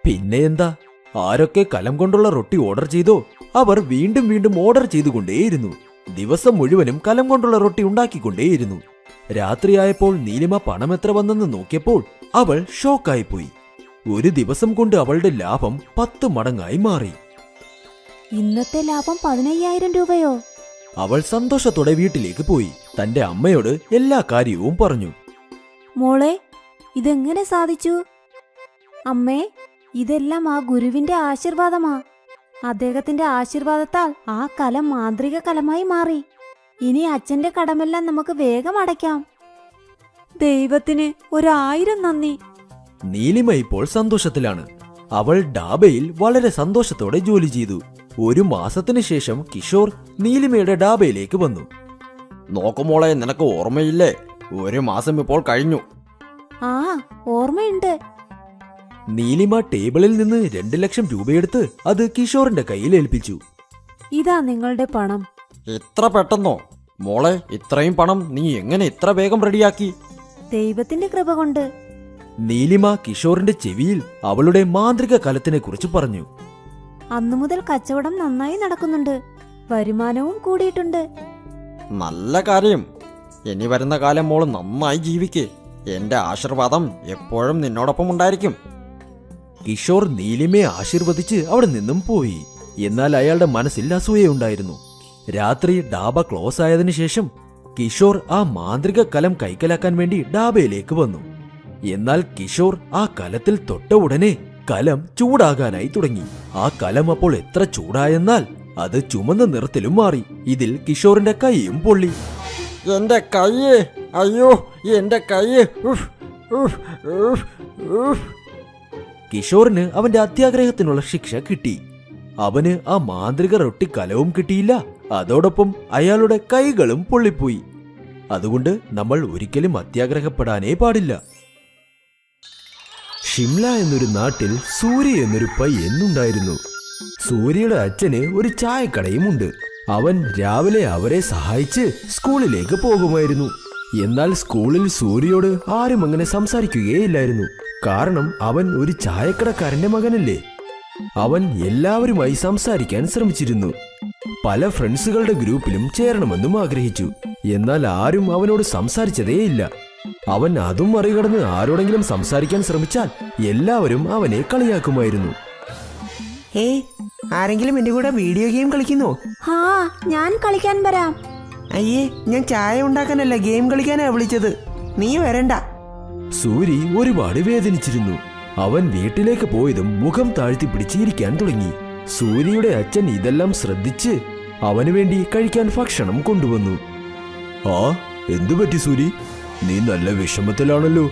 പിന്നെ എന്താ, ആരൊക്കെ കലം കൊണ്ടുള്ള റൊട്ടി ഓർഡർ ചെയ്തോ അവർ വീണ്ടും വീണ്ടും ഓർഡർ ചെയ്തുകൊണ്ടേയിരുന്നു. ദിവസം മുഴുവനും കലം കൊണ്ടുള്ള റൊട്ടി ഉണ്ടാക്കിക്കൊണ്ടേയിരുന്നു. രാത്രിയായപ്പോൾ നീലിമ പണം എത്ര വന്നെന്ന് നോക്കിയപ്പോൾ അവൾ ഷോക്കായിപ്പോയി. ഒരു ദിവസം കൊണ്ട് അവളുടെ ലാഭം 10 മടങ്ങായി മാറി. ഇന്നത്തെ ലാഭം 15000 രൂപയോ? അവൾ സന്തോഷത്തോടെ വീട്ടിലേക്ക് പോയി തന്റെ അമ്മയോട് എല്ലാ കാര്യവും പറഞ്ഞു. മോളെ, ഇതെങ്ങനെ സാധിച്ചു? അമ്മേ, ഇതെല്ലാം ആ ഗുരുവിന്റെ ആശീർവാദമാ. അദ്ദേഹത്തിന്റെ ആശീർവാദത്താൽ ആ കലം മാന്ത്രിക കലമായി മാറി. ഇനി അച്ഛന്റെ കടമെല്ലാം നമുക്ക് വേഗം അടയ്ക്കാം. ദൈവത്തിന് 1000 നന്ദി. നീലിമ ഇപ്പോൾ സന്തോഷത്തിലാണ്. അവൾ ഡാബയിൽ വളരെ സന്തോഷത്തോടെ ജോലി ചെയ്തു. 1 മാസത്തിന് ശേഷം കിഷോർ നീലിമയുടെ ഡാബയിലേക്ക് വന്നു. നോക്കുമോളെ, നിനക്ക് ഓർമ്മയില്ലേ? 1 മാസം ഇപ്പോൾ കഴിഞ്ഞു. ആ, ഓർമ്മയുണ്ട്. നീലിമ ടേബിളിൽ നിന്ന് 2 ലക്ഷം രൂപയെടുത്ത് അത് കിഷോറിന്റെ കയ്യിൽ ഏൽപ്പിച്ചു. ഇതാ നിങ്ങളുടെ പണം. ഇത്ര പെട്ടെന്നോ? മോളെ, ഇത്രയും പണം നീ എങ്ങനെ ഇത്ര വേഗം റെഡിയാക്കി? ദൈവത്തിന്റെ കൃപ കൊണ്ട്. നീലിമ കിഷോറിന്റെ ചെവിയിൽ അവളുടെ മാന്ത്രിക കലത്തിനെ കുറിച്ച് പറഞ്ഞു. അന്നു മുതൽ കച്ചവടം നന്നായി നടക്കുന്നുണ്ട്, വരുമാനവും കൂടിയിട്ടുണ്ട്. നല്ല കാര്യം. ഇനി വരുന്ന കാലം മോള് നന്നായി ജീവിക്കേ. എന്റെ ആശീർവാദം എപ്പോഴും നിന്നോടൊപ്പം ഉണ്ടായിരിക്കും. കിഷോർ നീലിമയെ ആശീർവദിച്ച് അവിടെ നിന്നും പോയി. എന്നാൽ അയാളുടെ മനസ്സിൽ അസൂയയുണ്ടായിരുന്നു. രാത്രി ഡാബ ക്ലോസ് ആയതിനു ശേഷം കിഷോർ ആ മാന്ത്രിക കലം കൈക്കലാക്കാൻ വേണ്ടി ഡാബയിലേക്ക് വന്നു. എന്നാൽ കിഷോർ ആ കലത്തിൽ തൊട്ട ഉടനെ കലം ചൂടാകാനായി തുടങ്ങി. ആ കലം അപ്പോൾ എത്ര ചൂടായെന്നാൽ അത് ചുമന്ന നിറത്തിലും മാറി. ഇതിൽ കിഷോറിന്റെ കൈയും പൊള്ളി. എന്റെ കയ്യ്, അയ്യോ എന്റെ കയ്യ്. ഉഫ്, ഉഫ്, ഉഫ്, ഉഫ്. കിഷോറിന് അവന്റെ അത്യാഗ്രഹത്തിനുള്ള ശിക്ഷ കിട്ടി. അവന് ആ മാന്ത്രിക റൊട്ടി കലവും കിട്ടിയില്ല, അതോടൊപ്പം അയാളുടെ കൈകളും പൊള്ളിപ്പോയി. അതുകൊണ്ട് നമ്മൾ ഒരിക്കലും അത്യാഗ്രഹപ്പെടാനേ പാടില്ല. ഷിംല എന്നൊരു നാട്ടിൽ സൂര്യ എന്നൊരു പയ്യനുണ്ടായിരുന്നു. സൂര്യയുടെ അച്ഛന് ഒരു ചായക്കടയുമുണ്ട്. അവൻ രാവിലെ അവരെ സഹായിച്ച് സ്കൂളിലേക്ക് പോകുമായിരുന്നു. എന്നാൽ സ്കൂളിൽ സൂര്യയോട് ആരും അങ്ങനെ സംസാരിക്കുകയില്ലായിരുന്നു. കാരണം അവൻ ഒരു ചായക്കടക്കാരന്റെ മകനല്ലേ. അവൻ എല്ലാവരുമായി സംസാരിക്കാൻ ശ്രമിച്ചിരുന്നു. പല ഫ്രണ്ട്സുകളുടെ ഗ്രൂപ്പിലും ചേരണമെന്നും ആഗ്രഹിച്ചു. എന്നാൽ ആരും അവനോട് സംസാരിച്ചതേയില്ല. അവൻ അതും മറികടന്ന് ആരോടെങ്കിലും സംസാരിക്കാൻ ശ്രമിച്ചാൽ എല്ലാവരും അവനെ കളിയാക്കുമായിരുന്നു. ഏയ്, ആരെങ്കിലും എന്റെ കൂടെ വീഡിയോ ഗെയിം കളിക്കുന്നോ? ഹാ, ഞാൻ കളിക്കാൻ വരാം. അയ്യേ, ഞാൻ ചായ ഉണ്ടാക്കാനല്ല ഗെയിം കളിക്കാനാ വിളിച്ചത്. നീ വരണ്ട. സൂരി ഒരുപാട് വേദനിച്ചിരുന്നു. അവൻ വീട്ടിലേക്ക് പോയതും മുഖം താഴ്ത്തി പിടിച്ചിരിക്കാൻ തുടങ്ങി. സൂര്യയുടെ അച്ഛൻ ഇതെല്ലാം ശ്രദ്ധിച്ച് അവന് വേണ്ടി കഴിക്കാൻ ഭക്ഷണം കൊണ്ടുവന്നു. ആ, എന്തു പറ്റി സൂരി? നീ നല്ല വിഷമത്തിലാണല്ലോ.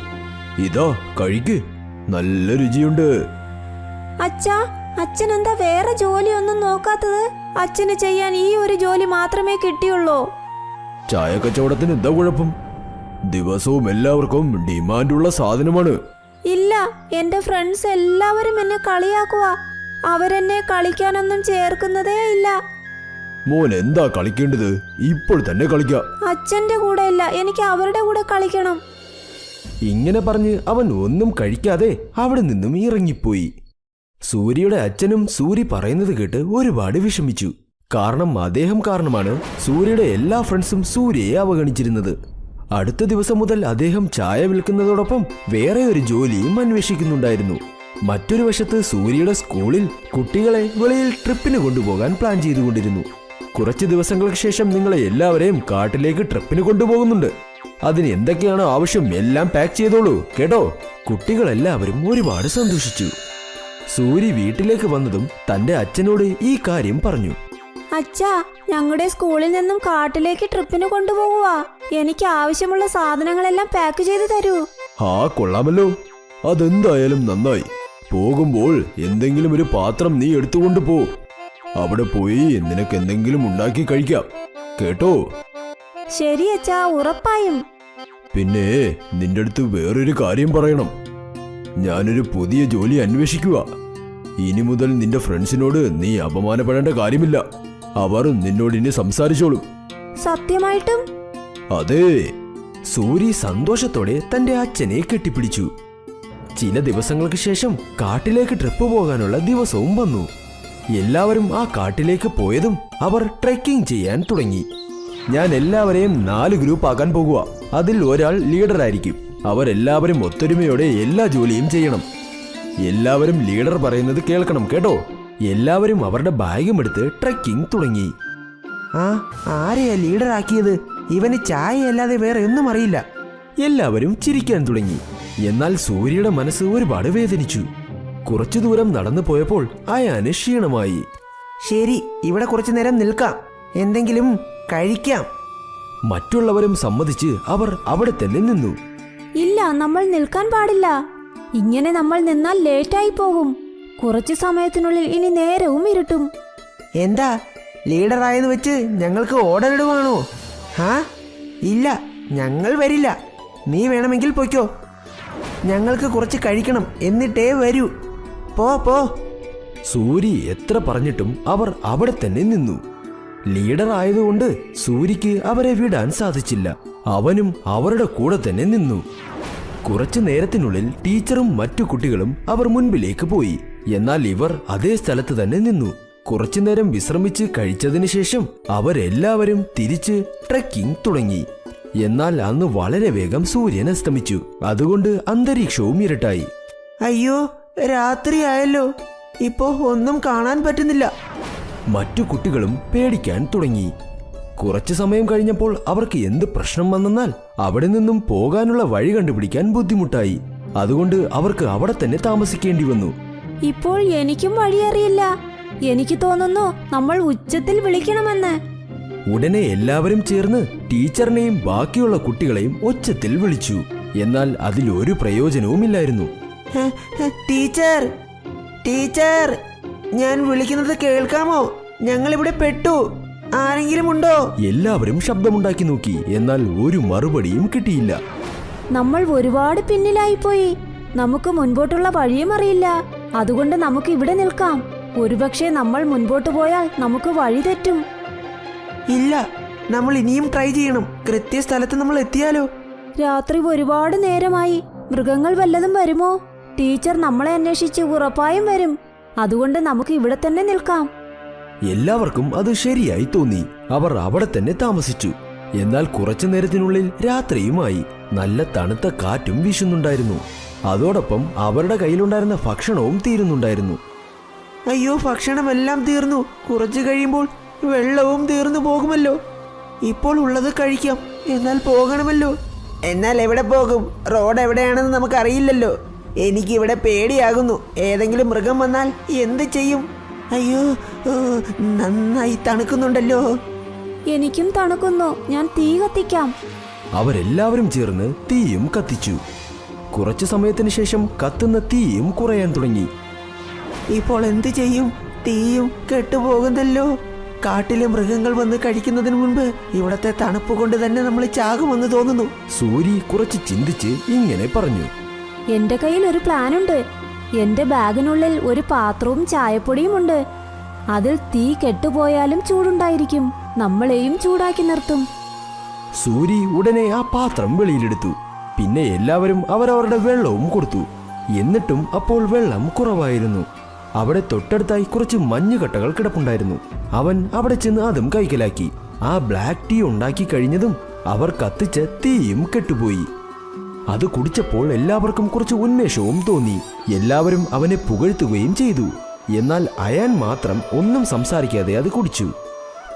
ഇതാ കഴിക്ക്, നല്ല രുചിയുണ്ട്. അച്ഛാ, അച്ഛൻ എന്താ വേറെ ജോലിയൊന്നും നോക്കാത്തത്? അച്ഛന് ചെയ്യാൻ ഈ ഒരു ജോലി മാത്രമേ കിട്ടിയുള്ളൂ. ചായ കച്ചവടത്തിന് എന്താ കുഴപ്പം? ദിവസവും എല്ലാവർക്കും ഡിമാൻഡുള്ള സാധനമാണ്. ഇല്ല, എന്റെ ഫ്രണ്ട്സ് എല്ലാവരും എന്നെ കളിയാക്കുക. അവരെന്നെ കളിക്കാനൊന്നും ചേർക്കുന്നതേ ഇല്ല. മോൻ എന്താ കളിക്കേണ്ടത്? ഇപ്പോൾ തന്നെ കളിക്കാം. അച്ഛന്റെ കൂടെ ഇല്ല, എനിക്ക് അവരുടെ കൂടെ കളിക്കണം. ഇങ്ങനെ പറഞ്ഞ് അവൻ ഒന്നും കഴിക്കാതെ അവിടെ നിന്നും ഇറങ്ങിപ്പോയി. സൂര്യയുടെ അച്ഛനും സൂരി പറയുന്നത് കേട്ട് ഒരുപാട് വിഷമിച്ചു. കാരണം അദ്ദേഹം കാരണമാണ് സൂര്യയുടെ എല്ലാ ഫ്രണ്ട്സും സൂര്യയെ അവഗണിച്ചിരുന്നത്. അടുത്ത ദിവസം മുതൽ അദ്ദേഹം ചായ വിൽക്കുന്നതോടൊപ്പം വേറെ ഒരു ജോലിയും അന്വേഷിക്കുന്നുണ്ടായിരുന്നു. മറ്റൊരു വശത്ത് സൂര്യയുടെ സ്കൂളിൽ കുട്ടികളെ വെളിയിൽ ട്രിപ്പിന് കൊണ്ടുപോകാൻ പ്ലാൻ ചെയ്തുകൊണ്ടിരുന്നു. കുറച്ച് ദിവസങ്ങൾക്ക് ശേഷം നിങ്ങളെ എല്ലാവരെയും കാട്ടിലേക്ക് ട്രിപ്പിന് കൊണ്ടുപോകുന്നുണ്ട്. അതിന് എന്തൊക്കെയാണ് ആവശ്യം എല്ലാം പാക്ക് ചെയ്തോളൂ കേട്ടോ. കുട്ടികളെല്ലാവരും ഒരുപാട് സന്തോഷിച്ചു. സൂരി വീട്ടിലേക്ക് വന്നതും തന്റെ അച്ഛനോട് ഈ കാര്യം പറഞ്ഞു. അച്ഛാ, ഞങ്ങളുടെ സ്കൂളിൽ നിന്നും കാട്ടിലേക്ക് ട്രിപ്പിന് കൊണ്ടുപോകുക. എനിക്ക് ആവശ്യമുള്ള സാധനങ്ങളെല്ലാം പാക്ക് ചെയ്ത് തരൂ. ആ, കൊള്ളാമല്ലോ. അതെന്തായാലും നന്നായി. പോകുമ്പോൾ എന്തെങ്കിലും ഒരു പാത്രം നീ എടുത്തുകൊണ്ട് പോ. അവിടെ പോയി നിനക്ക് എന്തെങ്കിലും ഉണ്ടാക്കി കഴിക്കാം കേട്ടോ. ശരി അച്ഛാ, ഉറപ്പായും. പിന്നെ നിന്റെ അടുത്ത് വേറൊരു കാര്യം പറയണം. ഞാനൊരു പുതിയ ജോലി അന്വേഷിക്കുക. ഇനി മുതൽ നിന്റെ ഫ്രണ്ട്സിനോട് നീ അപമാനപ്പെടേണ്ട കാര്യമില്ല. അവർ നിന്നോട് ഇനി സംസാരിച്ചോളും. സത്യമായിട്ടും? അതെ. സൂരി സന്തോഷത്തോടെ തന്റെ അച്ഛനെ കെട്ടിപ്പിടിച്ചു. ചില ദിവസങ്ങൾക്ക് ശേഷം കാട്ടിലേക്ക് ട്രിപ്പ് പോകാനുള്ള ദിവസവും വന്നു. എല്ലാവരും ആ കാട്ടിലേക്ക് പോയതും അവർ ട്രെക്കിംഗ് ചെയ്യാൻ തുടങ്ങി. ഞാൻ എല്ലാവരെയും 4 ഗ്രൂപ്പ് ആക്കാൻ പോകുക. അതിൽ ഒരാൾ ലീഡറായിരിക്കും. അവരെല്ലാവരും ഒത്തൊരുമയോടെ എല്ലാ ജോലിയും ചെയ്യണം. എല്ലാവരും ലീഡർ പറയുന്നത് കേൾക്കണം കേട്ടോ. എല്ലാവരും അവരുടെ ബാഗും എടുത്ത് ട്രെക്കിംഗ് തുടങ്ങി. ആ, ആരെയാ ലീഡർ ആക്കിയത്? ഇവന് ചായ അല്ലാതെ വേറെ ഒന്നും അറിയില്ല. എല്ലാവരും ചിരിക്കാൻ തുടങ്ങി. എന്നാൽ സൂര്യയുടെ മനസ്സ് ഒരുപാട് വേദനിച്ചു. കുറച്ചു ദൂരം നടന്നു പോയപ്പോൾ അയാന് ക്ഷീണമായി. ശരി, ഇവിടെ കുറച്ചു നേരം നിൽക്കാം, എന്തെങ്കിലും കഴിക്കാം. മറ്റുള്ളവരും സമ്മതിച്ച് അവർ അവിടെ തന്നെ നിന്നു. ഇല്ല, നമ്മൾ നിൽക്കാൻ പാടില്ല. ഇങ്ങനെ നമ്മൾ നിന്നാൽ ലേറ്റായി പോകും. കുറച്ചു സമയത്തിനുള്ളിൽ ഇനി നേരവും ഇരുട്ടും. എന്താ, ലീഡറായെന്ന് വെച്ച് ഞങ്ങൾക്ക് ഓർഡർ ഇടുവാണോ? ഹാ, ഇല്ല, ഞങ്ങൾ വരില്ല. നീ വേണമെങ്കിൽ പൊയ്ക്കോ. ഞങ്ങൾക്ക് കുറച്ച് കഴിക്കണം, എന്നിട്ടേ വരൂ. പോ പോ. സൂരി എത്ര പറഞ്ഞിട്ടും അവർ അവിടെ തന്നെ നിന്നു. ലീഡർ ആയതുകൊണ്ട് സൂര്യക്ക് അവരെ വിടാൻ സാധിച്ചില്ല. അവനും അവരുടെ കൂടെ തന്നെ നിന്നു. കുറച്ചു നേരത്തിനുള്ളിൽ ടീച്ചറും മറ്റു കുട്ടികളും അവർ മുൻപിലേക്ക് പോയി. എന്നാൽ ഇവർ അതേ സ്ഥലത്ത് തന്നെ നിന്നു. കുറച്ചുനേരം വിശ്രമിച്ച് കഴിച്ചതിന് ശേഷം അവരെല്ലാവരും തിരിച്ച് ട്രെക്കിംഗ് തുടങ്ങി. എന്നാൽ അന്ന് വളരെ വേഗം സൂര്യൻ അസ്തമിച്ചു. അതുകൊണ്ട് അന്തരീക്ഷവും ഇരുട്ടായി. അയ്യോ, രാത്രിയായല്ലോ. ഇപ്പോ ഒന്നും കാണാൻ പറ്റുന്നില്ല. മറ്റു കുട്ടികളും പേടിക്കാൻ തുടങ്ങി. കുറച്ചു സമയം കഴിഞ്ഞപ്പോൾ അവർക്ക് എന്ത് പ്രശ്നം വന്നെന്നാൽ അവിടെ നിന്നും പോകാനുള്ള വഴി കണ്ടുപിടിക്കാൻ ബുദ്ധിമുട്ടായി. അതുകൊണ്ട് അവർക്ക് അവിടെ തന്നെ താമസിക്കേണ്ടി വന്നു. ഇപ്പോൾ എനിക്കും വഴിയറിയില്ല. എനിക്ക് തോന്നുന്നു നമ്മൾ ഉച്ചത്തിൽ വിളിക്കണമെന്ന്. ഉടനെ എല്ലാവരും ചേർന്ന് ടീച്ചറിനെയും ബാക്കിയുള്ള കുട്ടികളെയും ഒച്ചത്തിൽ വിളിച്ചു. എന്നാൽ അതിലൊരു പ്രയോജനവുമില്ലായിരുന്നു. ടീച്ചർ, ടീച്ചർ, ഞാൻ വിളിക്കുന്നത് കേൾക്കാമോ? ഞങ്ങളിവിടെ പെട്ടു. ആരെങ്കിലും ഉണ്ടോ? എല്ലാവരും ശബ്ദമുണ്ടാക്കി നോക്കി. എന്നാൽ ഒരു മറുപടിയും കിട്ടിയില്ല. നമ്മൾ ഒരുപാട് പിന്നിലായിപ്പോയി. നമുക്ക് മുൻപോട്ടുള്ള വഴിയും അറിയില്ല. അതുകൊണ്ട് നമുക്ക് ഇവിടെ നിൽക്കാം. ഒരുപക്ഷെ നമ്മൾ മുൻപോട്ട് പോയാൽ നമുക്ക് വഴി തെറ്റും. ഇല്ല, നമ്മൾ ഇനിയും ട്രൈ ചെയ്യണം. കൃത്യസ്ഥലത്ത് നമ്മൾ എത്തിയാലോ? രാത്രി ഒരുപാട് നേരമായി. മൃഗങ്ങൾ വല്ലതും വരുമോ? ടീച്ചർ നമ്മളെ അന്വേഷിച്ച് ഉറപ്പായും വരും. അതുകൊണ്ട് നമുക്ക് ഇവിടെ തന്നെ നിൽക്കാം. എല്ലാവർക്കും അത് ശരിയായി തോന്നി. അവർ അവിടെ തന്നെ താമസിച്ചു. എന്നാൽ കുറച്ചു നേരത്തിനുള്ളിൽ രാത്രിയുമായി. നല്ല തണുത്ത കാറ്റും വീശുന്നുണ്ടായിരുന്നു. അതോടൊപ്പം അവരുടെ കയ്യിലുണ്ടായിരുന്ന ഭക്ഷണവും തീരുന്നുണ്ടായിരുന്നു. അയ്യോ, ഭക്ഷണമെല്ലാം തീർന്നു. കുറച്ചു കഴിയുമ്പോൾ വെള്ളവും തീർന്നു പോകുമല്ലോ. ഇപ്പോൾ ഉള്ളത് കഴിക്കാം, എന്നാൽ പോകണമല്ലോ. എന്നാൽ എവിടെ പോകും? റോഡ് എവിടെയാണെന്ന് നമുക്കറിയില്ലല്ലോ. എനിക്കിവിടെ പേടിയാകുന്നു. ഏതെങ്കിലും മൃഗം വന്നാൽ എന്ത് ചെയ്യും? അയ്യോ, നന്നായി തണുക്കുന്നുണ്ടല്ലോ. എനിക്കും തണുക്കുന്നു. ഞാൻ തീ കത്തിക്കാം. അവരെല്ലാവരും ചേർന്ന് തീയും കത്തിച്ചു. കുറച്ചു സമയത്തിന് ശേഷം കത്തുന്ന തീയും കുറയാൻ തുടങ്ങി. ഇപ്പോൾ എന്ത് ചെയ്യും? തീയും കെട്ടുപോകുന്നല്ലോ. കാട്ടിലെ മൃഗങ്ങൾ വന്ന് കഴിക്കുന്നതിന് മുൻപ് ഇവിടത്തെ തണുപ്പ് കൊണ്ട് തന്നെ നമ്മൾ ചാകുമെന്ന് തോന്നുന്നു. സൂരി കുറച്ച് ചിന്തിച്ച് ഇങ്ങനെ പറഞ്ഞു. എന്റെ കയ്യിൽ ഒരു പ്ലാനുണ്ട്. എന്റെ ബാഗിനുള്ളിൽ ഒരു പാത്രവും ചായപ്പൊടിയും ഉണ്ട്. അതിൽ തീ കെട്ടുപോയാലും ചൂടുണ്ടായിരിക്കും. നമ്മളെയും ചൂടാക്കി നിർത്തും. സൂരി ഉടനെ ആ പാത്രം വെളിയിലെടുത്തു. പിന്നെ എല്ലാവരും അവരവരുടെ വെള്ളവും കൊടുത്തു. എന്നിട്ടും അപ്പോൾ വെള്ളം കുറവായിരുന്നു. അവിടെ തൊട്ടടുത്തായി കുറച്ച് മഞ്ഞുകട്ടകൾ കിടപ്പുണ്ടായിരുന്നു. അവൻ അവിടെ ചെന്ന് അതും കൈക്കലാക്കി. ആ ബ്ലാക്ക് ടീ ഉണ്ടാക്കി കഴിഞ്ഞതും അവർ കത്തിച്ച തീയും കെട്ടുപോയി. അത് കുടിച്ചപ്പോൾ എല്ലാവർക്കും കുറച്ച് ഉന്മേഷവും തോന്നി. എല്ലാവരും അവനെ പുകഴ്ത്തുകയും ചെയ്തു. എന്നാൽ അയാൻ മാത്രം ഒന്നും സംസാരിക്കാതെ അത് കുടിച്ചു.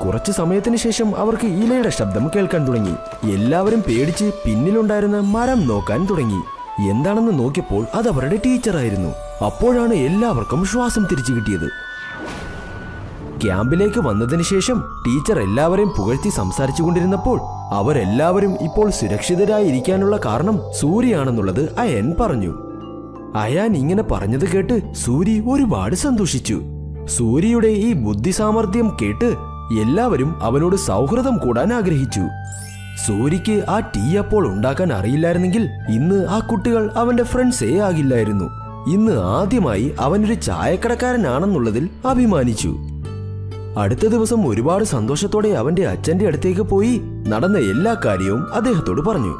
കുറച്ചു സമയത്തിന് ശേഷം അവർക്ക് ഇലയുടെ ശബ്ദം കേൾക്കാൻ തുടങ്ങി. എല്ലാവരും പേടിച്ച് പിന്നിലുണ്ടായിരുന്ന മരം നോക്കാൻ തുടങ്ങി. എന്താണെന്ന് നോക്കിയപ്പോൾ അത് അവരുടെ ടീച്ചറായിരുന്നു. അപ്പോഴാണ് എല്ലാവർക്കും ശ്വാസം തിരിച്ചു കിട്ടിയത്. ക്യാമ്പിലേക്ക് വന്നതിന് ശേഷം ടീച്ചർ എല്ലാവരെയും പുകഴ്ത്തി സംസാരിച്ചു കൊണ്ടിരുന്നപ്പോൾ അവരെല്ലാവരും ഇപ്പോൾ സുരക്ഷിതരായിരിക്കാനുള്ള കാരണം സൂര്യയാണെന്നുള്ളത് അയൻ പറഞ്ഞു. അയാൻ ഇങ്ങനെ പറഞ്ഞത് കേട്ട് സൂരി ഒരുപാട് സന്തോഷിച്ചു. സൂര്യയുടെ ഈ ബുദ്ധിസാമർഥ്യം കേട്ട് എല്ലാവരും അവനോട് സൗഹൃദം കൂടാൻ ആഗ്രഹിച്ചു. സൂര്യക്ക് ആ ടീ അപ്പോൾ ഉണ്ടാക്കാൻ അറിയില്ലായിരുന്നെങ്കിൽ ഇന്ന് ആ കുട്ടികൾ അവന്റെ ഫ്രണ്ട്സേ ആകില്ലായിരുന്നു. ഇന്ന് ആദ്യമായി അവനൊരു ചായക്കടക്കാരനാണെന്നുള്ളതിൽ അഭിമാനിച്ചു. അടുത്ത ദിവസം ഒരുപാട് സന്തോഷത്തോടെ അവന്റെ അച്ഛന്റെ അടുത്തേക്ക് പോയി നടന്ന എല്ലാ കാര്യവും അദ്ദേഹത്തോട് പറഞ്ഞു.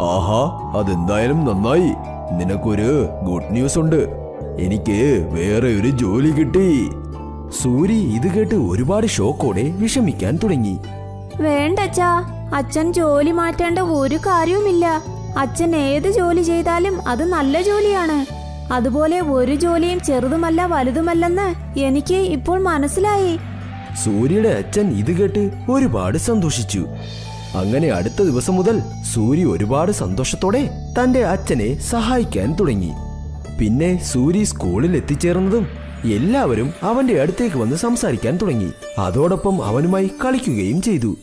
ആഹാ, അതെന്തായാലും നന്നായി. നിനക്കൊരു ഗുഡ് ന്യൂസ് ഉണ്ട്. എനിക്ക് വേറെ ഒരു ജോലി കിട്ടി. സൂരി ഇത് കേട്ട് ഒരുപാട് ഷോക്കോടെ വിഷമിക്കാൻ തുടങ്ങി. വേണ്ടച്ചാ, അച്ഛൻ ജോലി മാറ്റേണ്ട ഒരു കാര്യവുമില്ല. അച്ഛൻ ഏത് ജോലി ചെയ്താലും അത് നല്ല ജോലിയാണ്. അതുപോലെ ഒരു ജോലിയും ചെറുതുമല്ല വലുതുമല്ലെന്ന് എനിക്ക് ഇപ്പോൾ മനസ്സിലായി. സൂര്യയുടെ അച്ഛൻ ഇത് കേട്ട് ഒരുപാട് സന്തോഷിച്ചു. അങ്ങനെ അടുത്ത ദിവസം മുതൽ സൂരി ഒരുപാട് സന്തോഷത്തോടെ തന്റെ അച്ഛനെ സഹായിക്കാൻ തുടങ്ങി. പിന്നെ സൂരി സ്കൂളിൽ എത്തിച്ചേർന്നതും എല്ലാവരും അവന്റെ അടുത്തേക്ക് വന്ന് സംസാരിക്കാൻ തുടങ്ങി. അതോടൊപ്പം അവനുമായി കളിക്കുകയും ചെയ്തു.